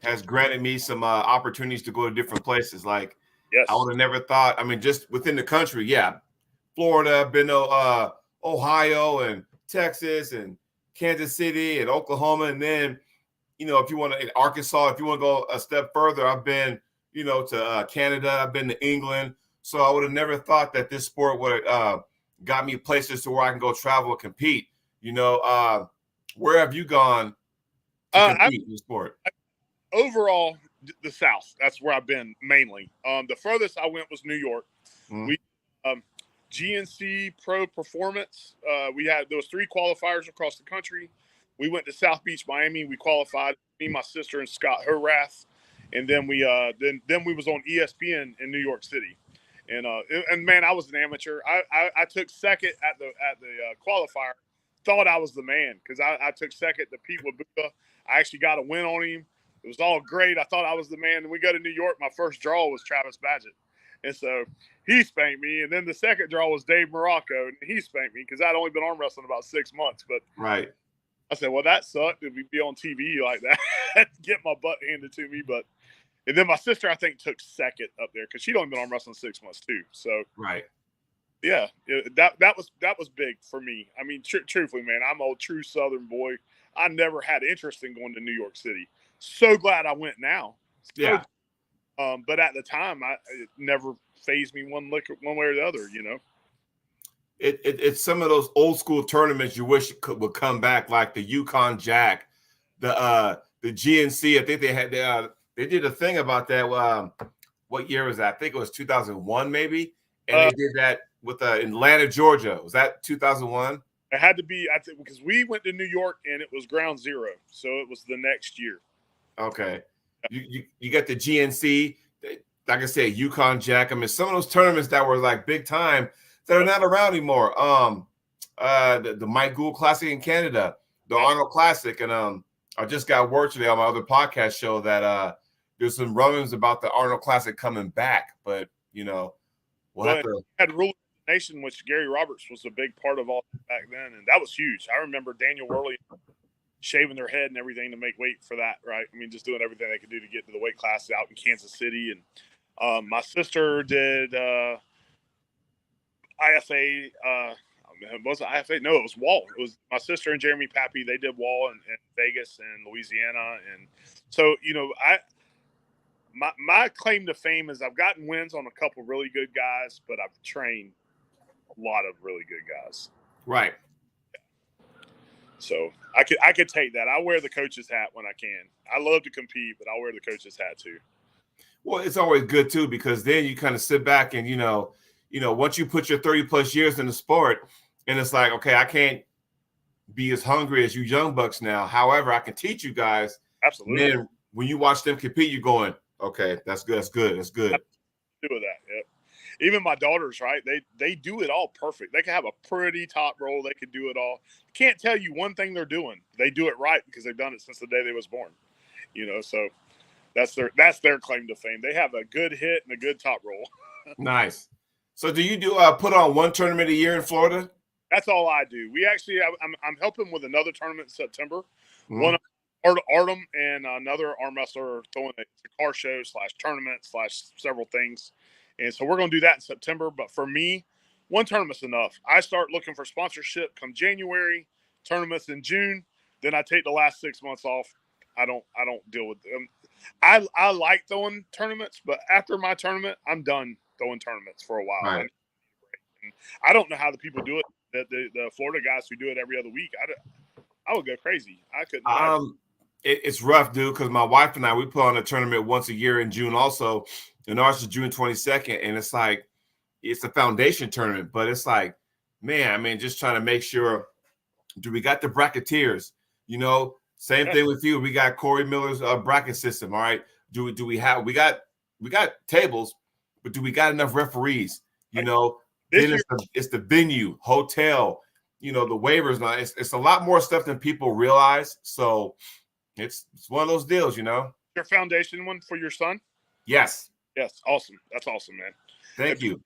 has granted me some opportunities to go to different places. Like, yes. I would have never thought. I mean, just within the country, Florida, been to Ohio and Texas and Kansas City and Oklahoma, and then if you want to, in Arkansas, if you want to go a step further, I've been to Canada, I've been to England. So I would have never thought that this sport would have got me places to where I can go travel and compete. Where have you gone to compete in the sport? Overall, the South. That's where I've been mainly. The furthest I went was New York. Mm-hmm. We GNC Pro Performance. There was 3 qualifiers across the country. We went to South Beach, Miami. We qualified. Me, my sister, and Scott Herrath. And then we was on ESPN in New York City. And man, I was an amateur. I took second at the qualifier. Thought I was the man because I took second to Pete Wabuka. I actually got a win on him. It was all great. I thought I was the man. And we go to New York. My first draw was Travis Badgett. And so he spanked me. And then the second draw was Dave Morocco. And he spanked me because I'd only been arm wrestling about 6 months. But right. I said, well, that sucked. If we be on TV like that, get my butt handed to me. And then my sister, I think, took second up there because she'd only been arm wrestling 6 months too. So right. Yeah, that was big for me. I mean, truthfully, man, I'm a true Southern boy. I never had interest in going to New York City. So glad I went now. Yeah. But at the time, it never fazed me one way or the other. It's some of those old school tournaments you wish would come back, like the Yukon Jack, the GNC. I think they did a thing about that. What year was that? I think it was 2001, maybe. And they did that with Atlanta, Georgia. Was that 2001? It had to be, I think, because we went to New York and it was ground zero, so it was the next year. Okay, you got the GNC, like I said, Yukon Jack. I mean, some of those tournaments that were like big time that are not around anymore. the Mike Gould Classic in Canada, the Yes. Arnold Classic, and I just got word today on my other podcast show that there's some rumors about the Arnold Classic coming back, but we'll have to. Had Rule of the Nation, which Gary Roberts was a big part of all back then, and that was huge. I remember Daniel Worley shaving their head and everything to make weight for that, right? I mean, just doing everything they could do to get to the weight class out in Kansas City. And my sister did IFA. Was it IFA? No, it was Wall. It was my sister and Jeremy Pappy. They did Wall in Vegas and Louisiana. And so, my claim to fame is I've gotten wins on a couple really good guys, but I've trained a lot of really good guys. Right. So I could take that. I wear the coach's hat when I can. I love to compete, but I'll wear the coach's hat too. Well, it's always good too, because then you kind of sit back and once you put your 30 plus years in the sport, and it's like, okay, I can't be as hungry as you young bucks now. However, I can teach you guys. Absolutely. And then when you watch them compete, you're going, okay, that's good. That's good. That's good. Do with that. Yep. Even my daughters, right? They do it all perfect. They can have a pretty top roll. They can do it all. Can't tell you one thing they're doing. They do it right because they've done it since the day they was born. So that's their claim to fame. They have a good hit and a good top roll. Nice. So do you put on one tournament a year in Florida? That's all I do. We actually I'm helping with another tournament in September. Mm-hmm. One Artem and another arm wrestler throwing a car show / tournament / several things. And so we're going to do that in September. But for me, one tournament's enough. I start looking for sponsorship come January, tournaments in June. Then I take the last 6 months off. I don't deal with them. I like throwing tournaments, but after my tournament, I'm done throwing tournaments for a while. Right. I don't know how the people do it. The Florida guys who do it every other week, I would go crazy. I couldn't. It's rough, dude, because my wife and I, we put on a tournament once a year in June also, and ours is June 22nd, and it's like, it's a foundation tournament, but it's like, man, I mean, just trying to make sure, do we got the bracketeers? Same thing with you. We got Corey Miller's bracket system, all right? Do we got tables, but do we got enough referees? Then it's the venue, hotel, the waivers. Now, it's a lot more stuff than people realize, so it's one of those deals, Your foundation one for your son? Yes. Awesome. That's awesome, man. Thank you.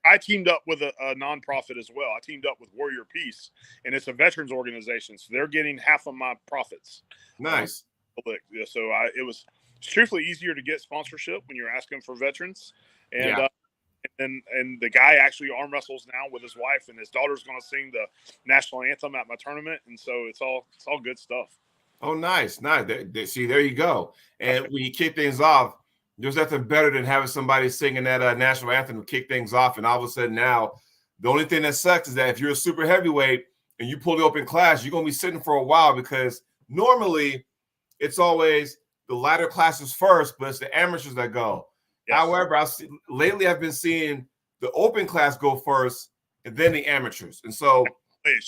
I teamed up with a nonprofit as well. I teamed up with Warrior Peace, and it's a veterans organization, so they're getting half of my profits. Nice. So it was truthfully easier to get sponsorship when you're asking for veterans, and and the guy actually arm wrestles now with his wife, and his daughter's going to sing the national anthem at my tournament, and so it's all good stuff. Oh, nice. See, there you go. And when you kick things off, there's nothing better than having somebody singing that national anthem to kick things off. And all of a sudden now, the only thing that sucks is that if you're a super heavyweight and you pull the open class, you're going to be sitting for a while, because normally it's always the lighter classes first, but it's the amateurs that go. Yes. However, lately I've been seeing the open class go first and then the amateurs. And so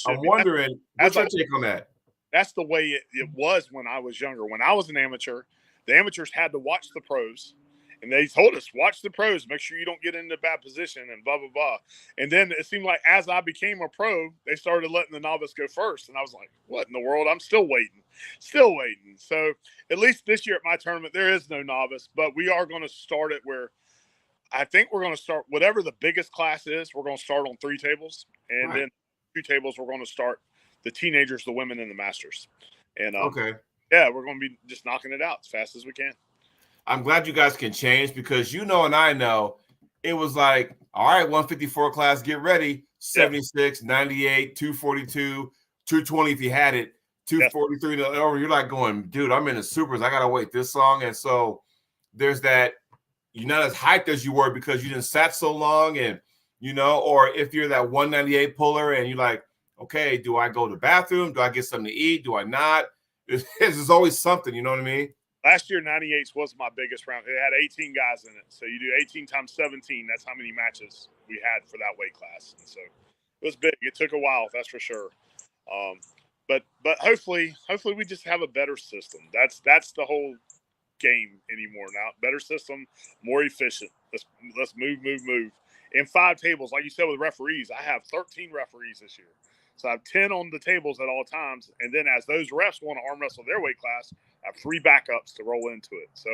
I'm wondering, what's your take on that? That's the way it was when I was younger. When I was an amateur, the amateurs had to watch the pros, and they told us, watch the pros, make sure you don't get into a bad position, and blah, blah, blah. And then it seemed like as I became a pro, they started letting the novice go first. And I was like, what in the world? I'm still waiting. So at least this year at my tournament, there is no novice, but we are going to start it where I think we're going to start whatever the biggest class is. We're going to start on 3 tables, and then 2 tables, we're going to start the teenagers, the women, and the masters. And okay. Yeah, we're going to be just knocking it out as fast as we can. I'm glad you guys can change, because and I know it was like, all right, 154 class, get ready, 76, 98, 242, 220 if you had it, 243 over. You're like going, dude, I'm in the supers. I got to wait this long. And so there's that, you're not as hyped as you were because you didn't sat so long, and, or if you're that 198 puller and you're like, okay, do I go to the bathroom? Do I get something to eat? Do I not? There's always something, you know what I mean? Last year, 98s was my biggest round. It had 18 guys in it. So you do 18 times 17. That's how many matches we had for that weight class. And so it was big. It took a while, that's for sure. But hopefully we just have a better system. That's the whole game anymore now. Better system, more efficient. Let's move. In 5 tables, like you said, with referees, I have 13 referees this year. So I have 10 on the tables at all times. And then as those refs want to arm wrestle their weight class, I have 3 backups to roll into it. So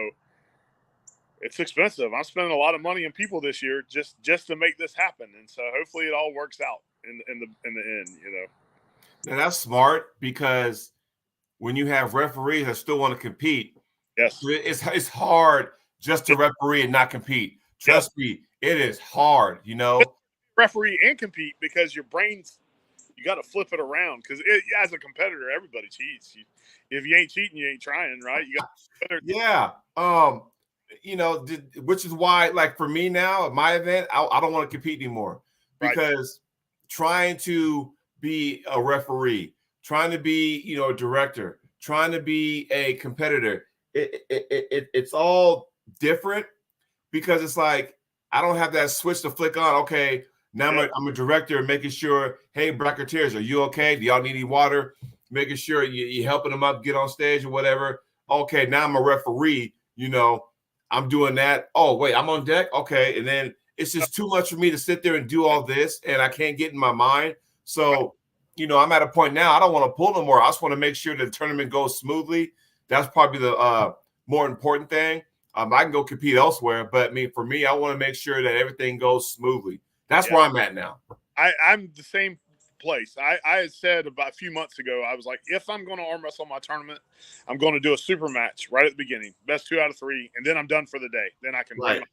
it's expensive. I'm spending a lot of money and people this year just to make this happen. And so hopefully it all works out in the end, you know. Now that's smart, because when you have referees that still want to compete, yes, it's hard just to referee and not compete. Trust me, it is hard, you know. Referee and compete, because your brain's, you got to flip it around, because as a competitor, everybody cheats. If you ain't cheating, you ain't trying, right? You got yeah. You know, which is why, like, for me now at my event, I don't want to compete anymore, because trying to be a referee, trying to be, you know, a director, trying to be a competitor, it's all different, because it's like I don't have that switch to flick on. Okay, now I'm a director, making sure, hey, bracketeers, are you okay? Do y'all need any water? Making sure you're helping them up, get on stage or whatever. Okay, now I'm a referee, you know, I'm doing that. Oh, wait, I'm on deck? Okay, and then it's just too much for me to sit there and do all this, and I can't get in my mind. So, you know, I'm at a point now, I don't want to pull no more. I just want to make sure the tournament goes smoothly. That's probably the more important thing. I can go compete elsewhere, but I mean, for me, I want to make sure that everything goes smoothly. That's where I'm at now. I'm the same place. I had said about a few months ago, I was like, if I'm going to arm wrestle my tournament, I'm going to do a super match right at the beginning, best 2 out of 3, and then I'm done for the day. Then I can bring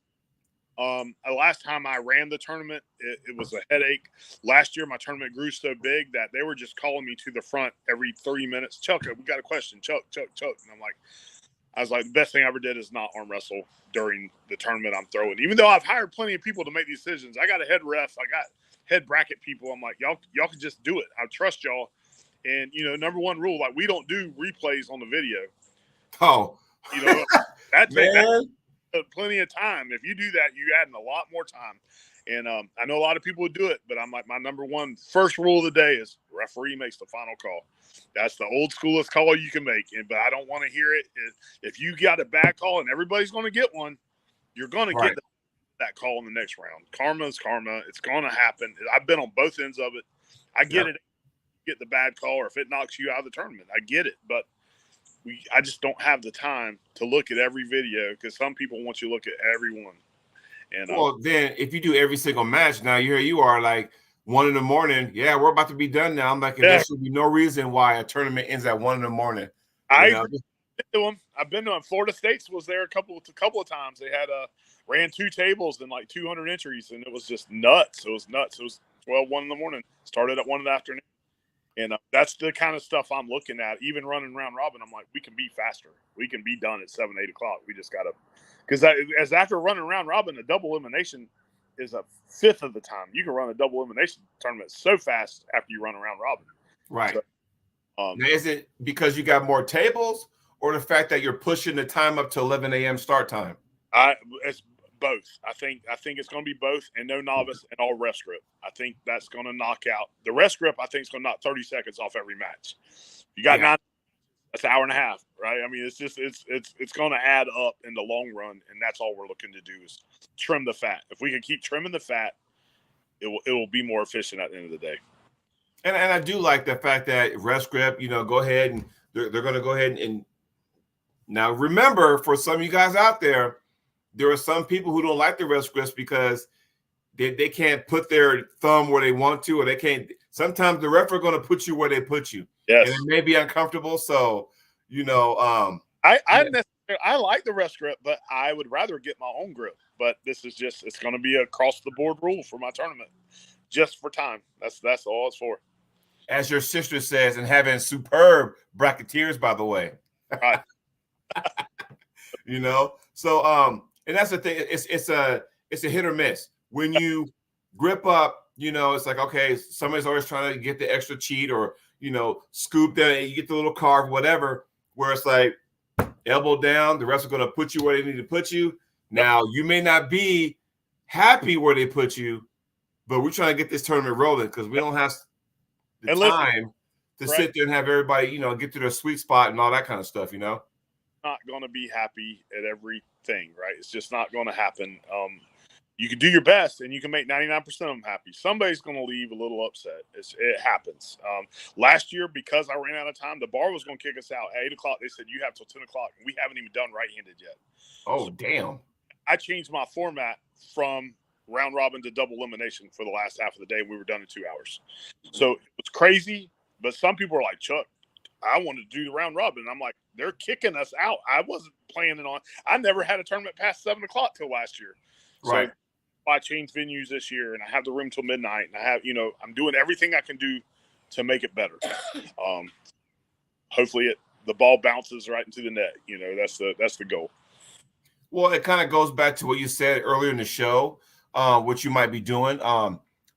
the last time I ran the tournament, it was a headache. Last year, my tournament grew so big that they were just calling me to the front every 3 minutes. Chuck, we got a question. Chuck. And I'm like, I was like, the best thing I ever did is not arm wrestle during the tournament I'm throwing. Even though I've hired plenty of people to make these decisions, I got a head ref, I got head bracket people. I'm like, y'all can just do it. I trust y'all. And, you know, number one rule, like, we don't do replays on the video. Oh, you know, that takes plenty of time. If you do that, you add in a lot more time. And I know a lot of people would do it, but I'm like, my number one first rule of the day is referee makes the final call. That's the old schoolest call you can make. But I don't want to hear it. If you got a bad call and everybody's going to get one, you're going to get that call in the next round. Karma is karma. It's going to happen. I've been on both ends of it. I get it. Get the bad call, or if it knocks you out of the tournament, I get it. But I just don't have the time to look at every video, because some people want you to look at every one. And well, then if you do every single match, now here you are like 1 a.m. Yeah, we're about to be done now. I'm like, there should be no reason why a tournament ends at 1 a.m. I've been to them. Florida State's was there a couple of times. They had ran 2 tables and like 200 entries, and it was just nuts. It was nuts. It was 1 a.m. Started at 1 in the afternoon. And that's the kind of stuff I'm looking at. Even running round robin, I'm like, we can be faster. We can be done at 7, 8 o'clock. We just got to, because as after running round robin, a double elimination is a fifth of the time. You can run a double elimination tournament so fast after you run around robin. Right. So, now, is it because you got more tables, or the fact that you're pushing the time up to 11 a.m. start time? It's both. I think it's going to be both, and no novice and all rest grip. I think that's going to knock out the rest grip. I think it's going to knock 30 seconds off every match. You got 9. That's an hour and a half, right? I mean, it's just it's going to add up in the long run, and that's all we're looking to do is trim the fat. If we can keep trimming the fat, it will be more efficient at the end of the day. And I do like the fact that rest grip, you know, go ahead and they're going to go ahead and now remember, for some of you guys out there are some people who don't like the rest grips because they can't put their thumb where they want to, or they can't. Sometimes the ref are going to put you where they put you. Yes. And it may be uncomfortable. So, you know, I like the rest grip, but I would rather get my own grip. But this is just, it's going to be a across the board rule for my tournament, just for time. That's all it's for. As your sister says, and having superb bracketeers, by the way. Right. You know, so and that's the thing. It's a hit or miss. When you grip up, you know, it's like, okay, somebody's always trying to get the extra cheat, or, you know, scoop down, you get the little carve, whatever, where it's like elbow down, the refs are going to put you where they need to put you. Now, you may not be happy where they put you, but we're trying to get this tournament rolling, because we don't have the time to sit there and have everybody, you know, get to their sweet spot and all that kind of stuff, you know? Not going to be happy at everything, right? It's just not going to happen. you can do your best and you can make 99% of them happy. Somebody's going to leave a little upset. It happens. Last year, because I ran out of time, the bar was going to kick us out at 8 o'clock. They said, you have till 10 o'clock. And we haven't even done right-handed yet. Oh, damn. I changed my format from round robin to double elimination for the last half of the day. We were done in 2 hours. So it was crazy. But some people are like, Chuck, I wanted to do the round robin. And I'm like, they're kicking us out. I wasn't planning on. I never had a tournament past 7 o'clock till last year. Right. So I changed venues this year, and I have the room till midnight, and I have, I'm doing everything I can do to make it better. Hopefully, the ball bounces right into the net. That's the goal. Well, it kind of goes back to what you said earlier in the show, what you might be doing,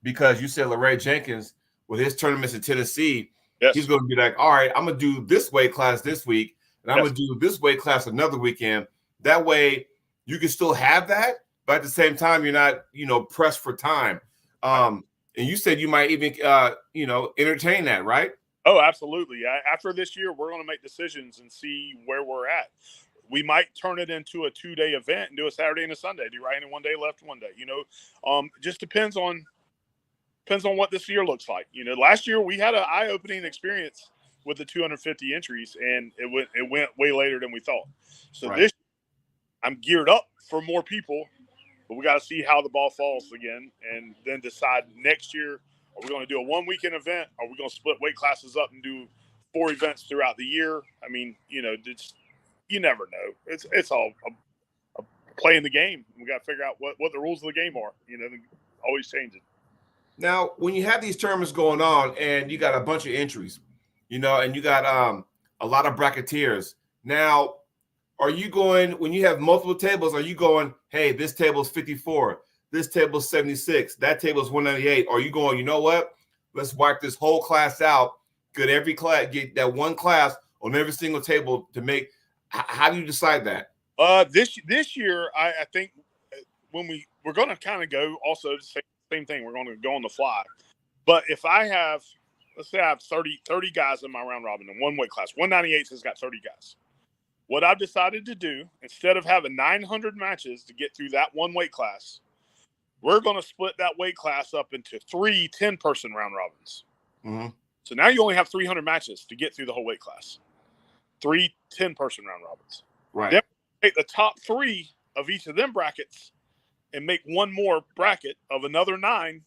because you said LeRae Jenkins with his tournaments in Tennessee, yes. He's going to be like, all right, I'm going to do this weight class this week, and I'm going to do this weight class another weekend. That way, you can still have that. But at the same time, you're not, pressed for time. And you said you might even, entertain that, right? Oh, absolutely. After this year, we're going to make decisions and see where we're at. We might turn it into a 2-day event and do a Saturday and a Sunday. Do right in one day, left one day. Just depends on what this year looks like. Last year we had an eye-opening experience with the 250 entries, and it went way later than we thought. So This, I'm geared up for more people. But we got to see how the ball falls again and then decide next year, are we going to do a one-weekend event? Are we going to split weight classes up and do 4 events throughout the year? I mean, you never know. It's all a play in the game. We got to figure out what the rules of the game are. Always changing. Now, when you have these tournaments going on and you got a bunch of entries, and you got a lot of bracketeers. Now, are you going, when you have multiple tables, are you going, hey, this table is 54, this table is 76, that table is 198? Or are you going, you know what? Let's wipe this whole class out, get that one class on every single table to make. How do you decide that? This year, I think when we're going to kind of go also the same thing. We're going to go on the fly. But if I have, let's say I have 30 guys in my round robin in one weight class, 198 has got 30 guys. What I've decided to do, instead of having 900 matches to get through that one weight class, we're going to split that weight class up into 3 10-person round robins. Mm-hmm. So now you only have 300 matches to get through the whole weight class. 3 10-person round robins. Right. Then take the top 3 of each of them brackets and make one more bracket of another 9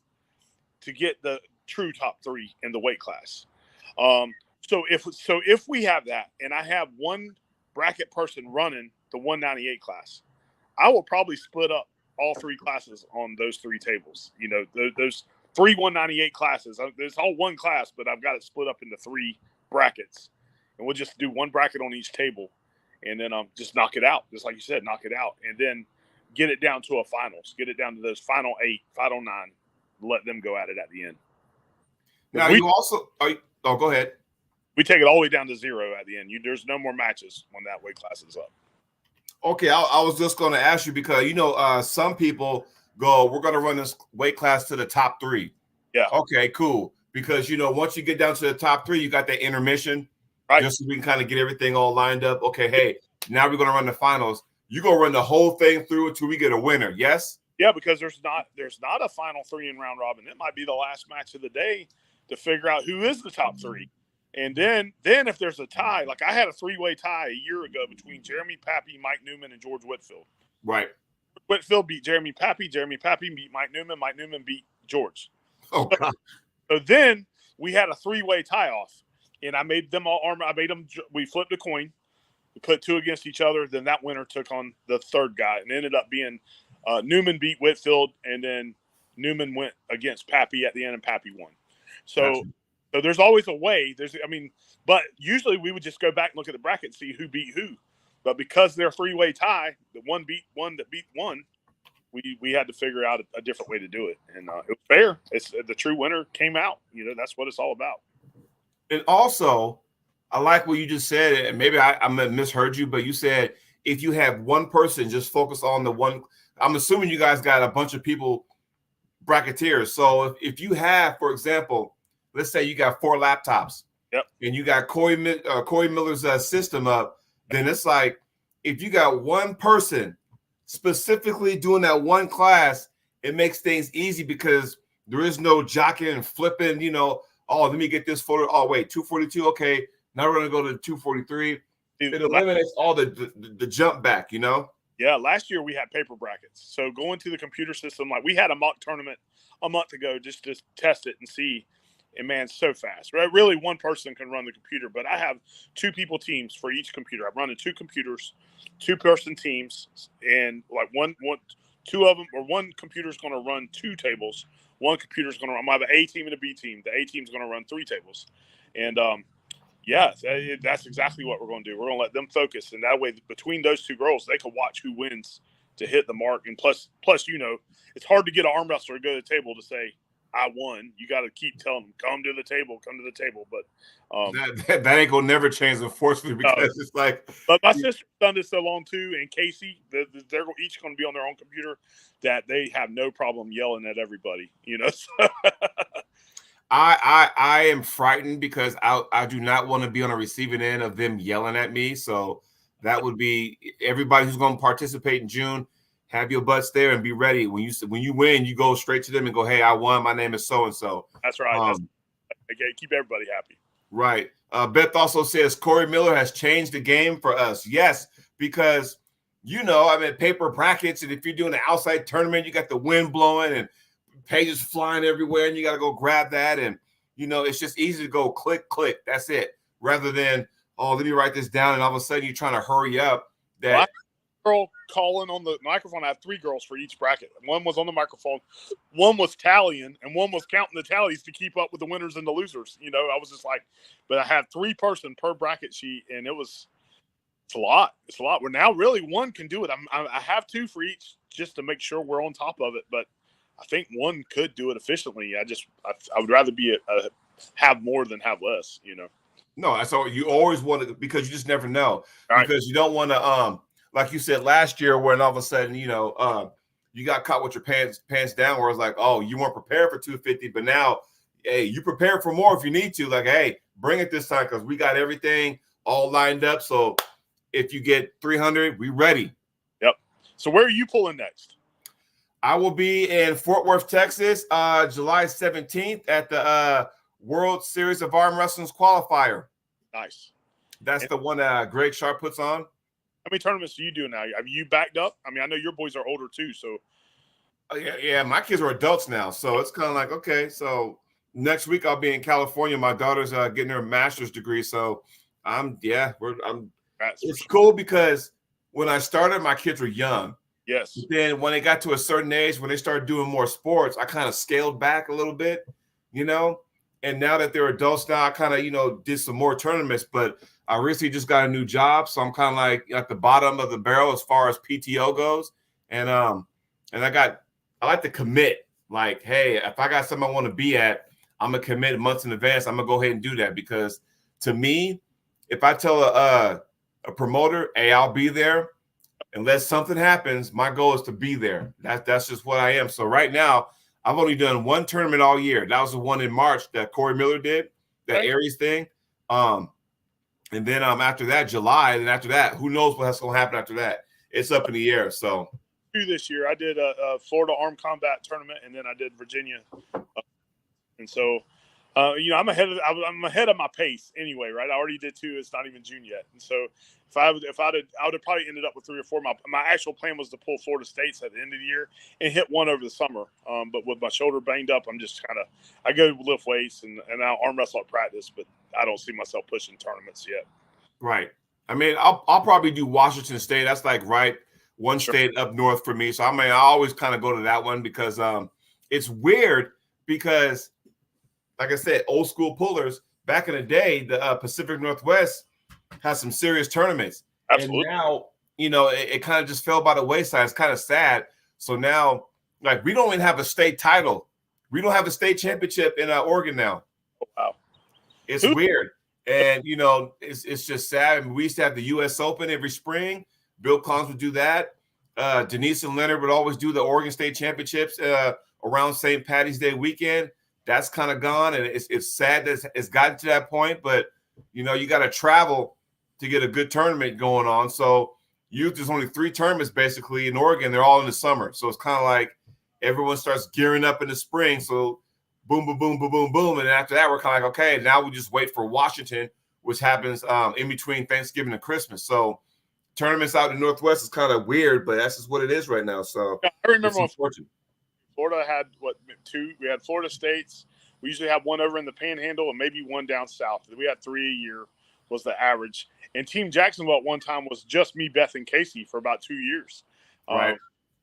to get the true top 3 in the weight class. So if we have that, and I have one bracket person running the 198 class, I will probably split up all 3 classes on those 3 tables. Those 3 198 classes. It's all one class, but I've got it split up into 3 brackets, and we'll just do one bracket on each table, and then just knock it out, just like you said, knock it out, and then get it down to a finals, get it down to those final 8, final 9, let them go at it at the end. Now go ahead. We take it all the way down to 0 at the end. There's no more matches when that weight class is up. Okay, I was just going to ask you because, some people go, we're going to run this weight class to the top 3. Yeah. Okay, cool. Because, once you get down to the top 3, you got that intermission. Right. Just so we can kind of get everything all lined up. Okay, hey, now we're going to run the finals. You're going to run the whole thing through until we get a winner, yes? Yeah, because there's not a final 3 in round robin. It might be the last match of the day to figure out who is the top 3. And then if there's a tie, like I had a 3-way tie a year ago between Jeremy Pappy, Mike Newman, and George Whitfield. Right. Whitfield beat Jeremy Pappy beat Mike Newman beat George. Oh, God. So then we had a 3-way tie off, and I made them all armor. We flipped a coin, we put 2 against each other. Then that winner took on the 3rd guy, and it ended up being Newman beat Whitfield, and then Newman went against Pappy at the end, and Pappy won. So. Gotcha. So there's always a way. But usually we would just go back and look at the bracket and see who beat who. But because they're a 3-way tie, the one beat one that beat one, we had to figure out a different way to do it. And it was fair. It's the true winner came out. That's what it's all about. And also, I like what you just said, and maybe I misheard you, but you said if you have one person, just focus on the one. I'm assuming you guys got a bunch of people, bracketeers. So if you have, for example, let's say you got 4 laptops, yep, and you got Corey Miller's system up, then it's like if you got one person specifically doing that one class it makes things easy because there is no jockeying and flipping, oh, let me get this photo. Oh, wait, 242. Okay. Now we're going to go to 243. It eliminates all the jump back, Yeah, last year we had paper brackets. So going to the computer system, like we had a mock tournament a month ago just to test it and see. And man, it's so fast. Right? Really, one person can run the computer, but I have 2 people teams for each computer. I'm running 2 computers, 2-person teams, and like two of them, or one computer is going to run 2 tables. One computer is going to run. I have an A team and a B team. The A team is going to run 3 tables, and yeah, that's exactly what we're going to do. We're going to let them focus, and that way, between those 2 girls, they can watch who wins to hit the mark. And plus, it's hard to get an arm wrestler to go to the table to say, I won. You got to keep telling them, come to the table. But that ain't gonna never change, unfortunately, because it's like. But my sister's done this so long too, and Casey, they're each going to be on their own computer, that they have no problem yelling at everybody. I am frightened because I do not want to be on a receiving end of them yelling at me. So that would be everybody who's going to participate in June. Have your butts there and be ready. When you win, you go straight to them and go, "Hey, I won. My name is so and so." That's right. Keep everybody happy. Right. Beth also says Corey Miller has changed the game for us. Yes, because paper brackets, and if you're doing an outside tournament, you got the wind blowing and pages flying everywhere, and you got to go grab that, and it's just easy to go click. That's it. Rather than let me write this down, and all of a sudden you're trying to hurry up. That. Girl calling on the microphone. I have 3 girls for each bracket. One was on the microphone, one was tallying, and one was counting the tallies to keep up with the winners and the losers. I was just like, but I had 3 person per bracket sheet, and it's a lot. It's a lot. Where now really one can do it. I have 2 for each just to make sure we're on top of it. But I think one could do it efficiently. I would rather be have more than have less. No, that's all. You always want to, because you just never know. Right. Because you don't want to like you said last year, when all of a sudden, you got caught with your pants down, where it's like, oh, you weren't prepared for 250, but now, hey, you prepared for more if you need to. Like, hey, bring it this time because we got everything all lined up. So if you get 300, we ready. Yep. So where are you pulling next? I will be in Fort Worth, Texas, July 17th at the World Series of Arm Wrestling's qualifier. Nice. That's the one Greg Sharp puts on. How many tournaments do you do now? Have you backed up? I mean, I know your boys are older too, so. Yeah, my kids are adults now, so it's kind of like, okay, so next week I'll be in California. My daughter's getting her master's degree, so it's cool because when I started, my kids were young. Yes. But then when they got to a certain age, when they started doing more sports, I kind of scaled back a little bit, and now that they're adults now, I kind of, did some more tournaments, but I recently just got a new job, so I'm kind of like at the bottom of the barrel as far as PTO goes. And I like to commit. Like, hey, if I got something I want to be at, I'm gonna commit months in advance. I'm gonna go ahead and do that, because to me, if I tell a promoter, hey, I'll be there, unless something happens, my goal is to be there. That's just what I am. So right now, I've only done 1 tournament all year. That was the one in March that Corey Miller did, that Aries thing. And then after that, July, and after that, who knows what's going to happen after that? It's up in the air. So 2 this year, I did a Florida Armed Combat tournament, and then I did Virginia. And so, I'm ahead of my pace anyway, right? I already did 2. It's not even June yet. And so I would have probably ended up with 3 or 4. My actual plan was to pull Florida States at the end of the year and hit 1 over the summer. But with my shoulder banged up, I'm just I go lift weights and now arm wrestle at practice, but I don't see myself pushing tournaments yet. Right. I mean, I'll probably do Washington State. That's like one state up north for me. So I always kind of go to that one because it's weird because, like I said, old school pullers back in the day, the Pacific Northwest has some serious tournaments. Absolutely. And now, it kind of just fell by the wayside. It's kind of sad. So now, like, we don't even have a state title. We don't have a state championship in Oregon now. Oh, wow. It's weird. And, it's just sad. I mean, we used to have the U.S. Open every spring. Bill Collins would do that. Denise and Leonard would always do the Oregon State Championships around St. Patty's Day weekend. That's kind of gone, and it's sad that it's gotten to that point. But, you got to travel to get a good tournament going on. So there's only 3 tournaments basically in Oregon. They're all in the summer. So it's kind of like, everyone starts gearing up in the spring. So boom, boom, boom, boom, boom, boom. And after that, we're kind of like, okay, now we just wait for Washington, which happens in between Thanksgiving and Christmas. So tournaments out in the Northwest is kind of weird, but that's just what it is right now. So I remember when Florida had two. We had Florida States. We usually have one over in the Panhandle and maybe one down south. We had 3 a year was the average. And Team Jacksonville at one time was just me, Beth, and Casey for about 2 years. Right.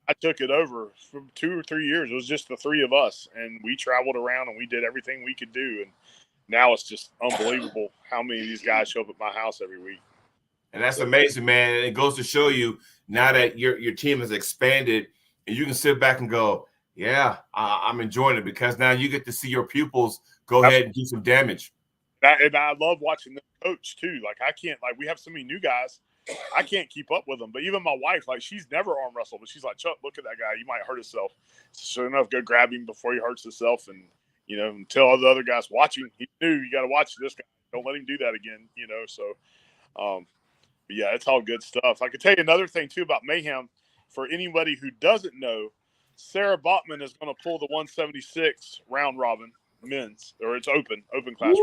I took it over for 2 or 3 years. It was just the three of us, and we traveled around and we did everything we could do. And now it's just unbelievable how many of these guys show up at my house every week. And that's amazing, man. And it goes to show you now that your team has expanded, and you can sit back and go, yeah, I'm enjoying it, because now you get to see your pupils go ahead and do some damage. And I love watching them coach too. Like I can't, like we have so many new guys, I can't keep up with them. But even my wife, like she's never arm wrestled, but she's like, Chuck, look at that guy. You might hurt himself. Sure enough, go grab him before he hurts himself, and tell all the other guys watching. He knew you got to watch this guy. Don't let him do that again. So, but yeah, it's all good stuff. I can tell you another thing too about Mayhem. For anybody who doesn't know, Sarah Botman is going to pull the 176 round robin men's, or it's open class.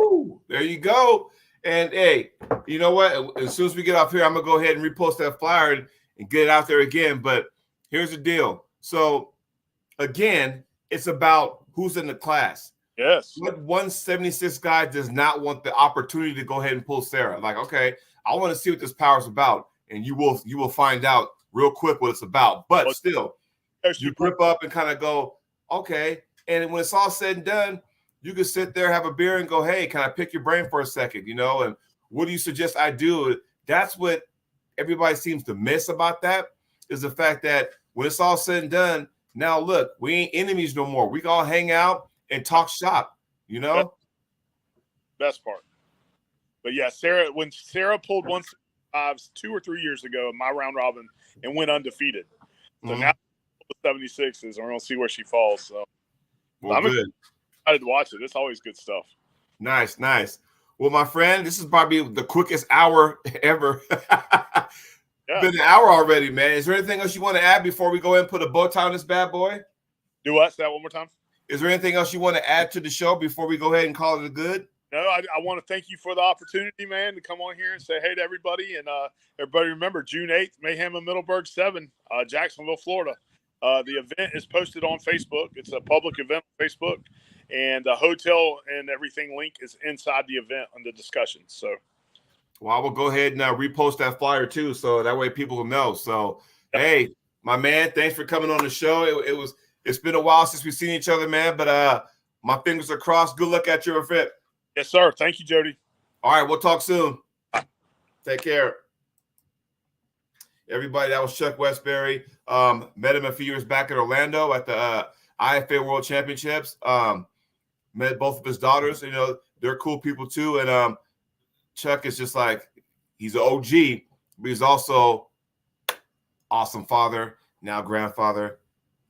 There you go. And hey, you know what? As soon as we get off here, I'm gonna go ahead and repost that flyer and get it out there again. But here's the deal. So again, it's about who's in the class. Yes. What 176 guy does not want the opportunity to go ahead and pull Sarah? Like, okay, I want to see what this power is about, and you will find out real quick what it's about. But still, you grip up and kind of go, okay. And when it's all said and done, you can sit there, have a beer, and go, hey, can I pick your brain for a second? And what do you suggest I do? That's what everybody seems to miss about that, is the fact that when it's all said and done, now look, we ain't enemies no more. We can all hang out and talk shop, Best part. But yeah, when Sarah pulled 175s 2 or 3 years ago in my round robin and went undefeated. So now the 76s, and we're going to see where she falls. So I'm good. excited to watch it. It's always good stuff. Nice. Well, my friend, this is probably the quickest hour ever. Yeah. Been an hour already, man. Is there anything else you want to add before we go ahead and put a bow tie on this bad boy? Do what? Say that one more time. Is there anything else you want to add to the show before we go ahead and call it a good? No, I want to thank you for the opportunity, man, to come on here and say hey to everybody. And everybody remember, June 8th, Mayhem in Middleburg 7, Jacksonville, Florida. The event is posted on Facebook. It's a public event on Facebook. And the hotel and everything link is inside the event on the discussion. So, well, I will go ahead and repost that flyer too, so that way people will know. So, hey, my man, thanks for coming on the show. It's been a while since we've seen each other, man. But my fingers are crossed. Good luck at your event. Yes, sir. Thank you, Jody. All right, we'll talk soon. Take care. Everybody, that was Chuck Westberry. Met him a few years back in Orlando at the IFA World Championships. Met both of his daughters. They're cool people too. And Chuck is just like, he's an OG, but he's also awesome father, now grandfather,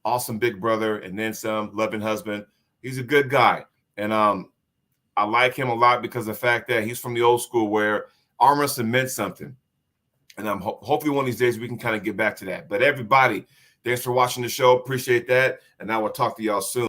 awesome big brother, and then some, loving husband. He's a good guy. And I like him a lot because of the fact that he's from the old school where arm wrestling meant something. And hopefully one of these days we can kind of get back to that. But everybody, thanks for watching the show. Appreciate that. And I will talk to y'all soon.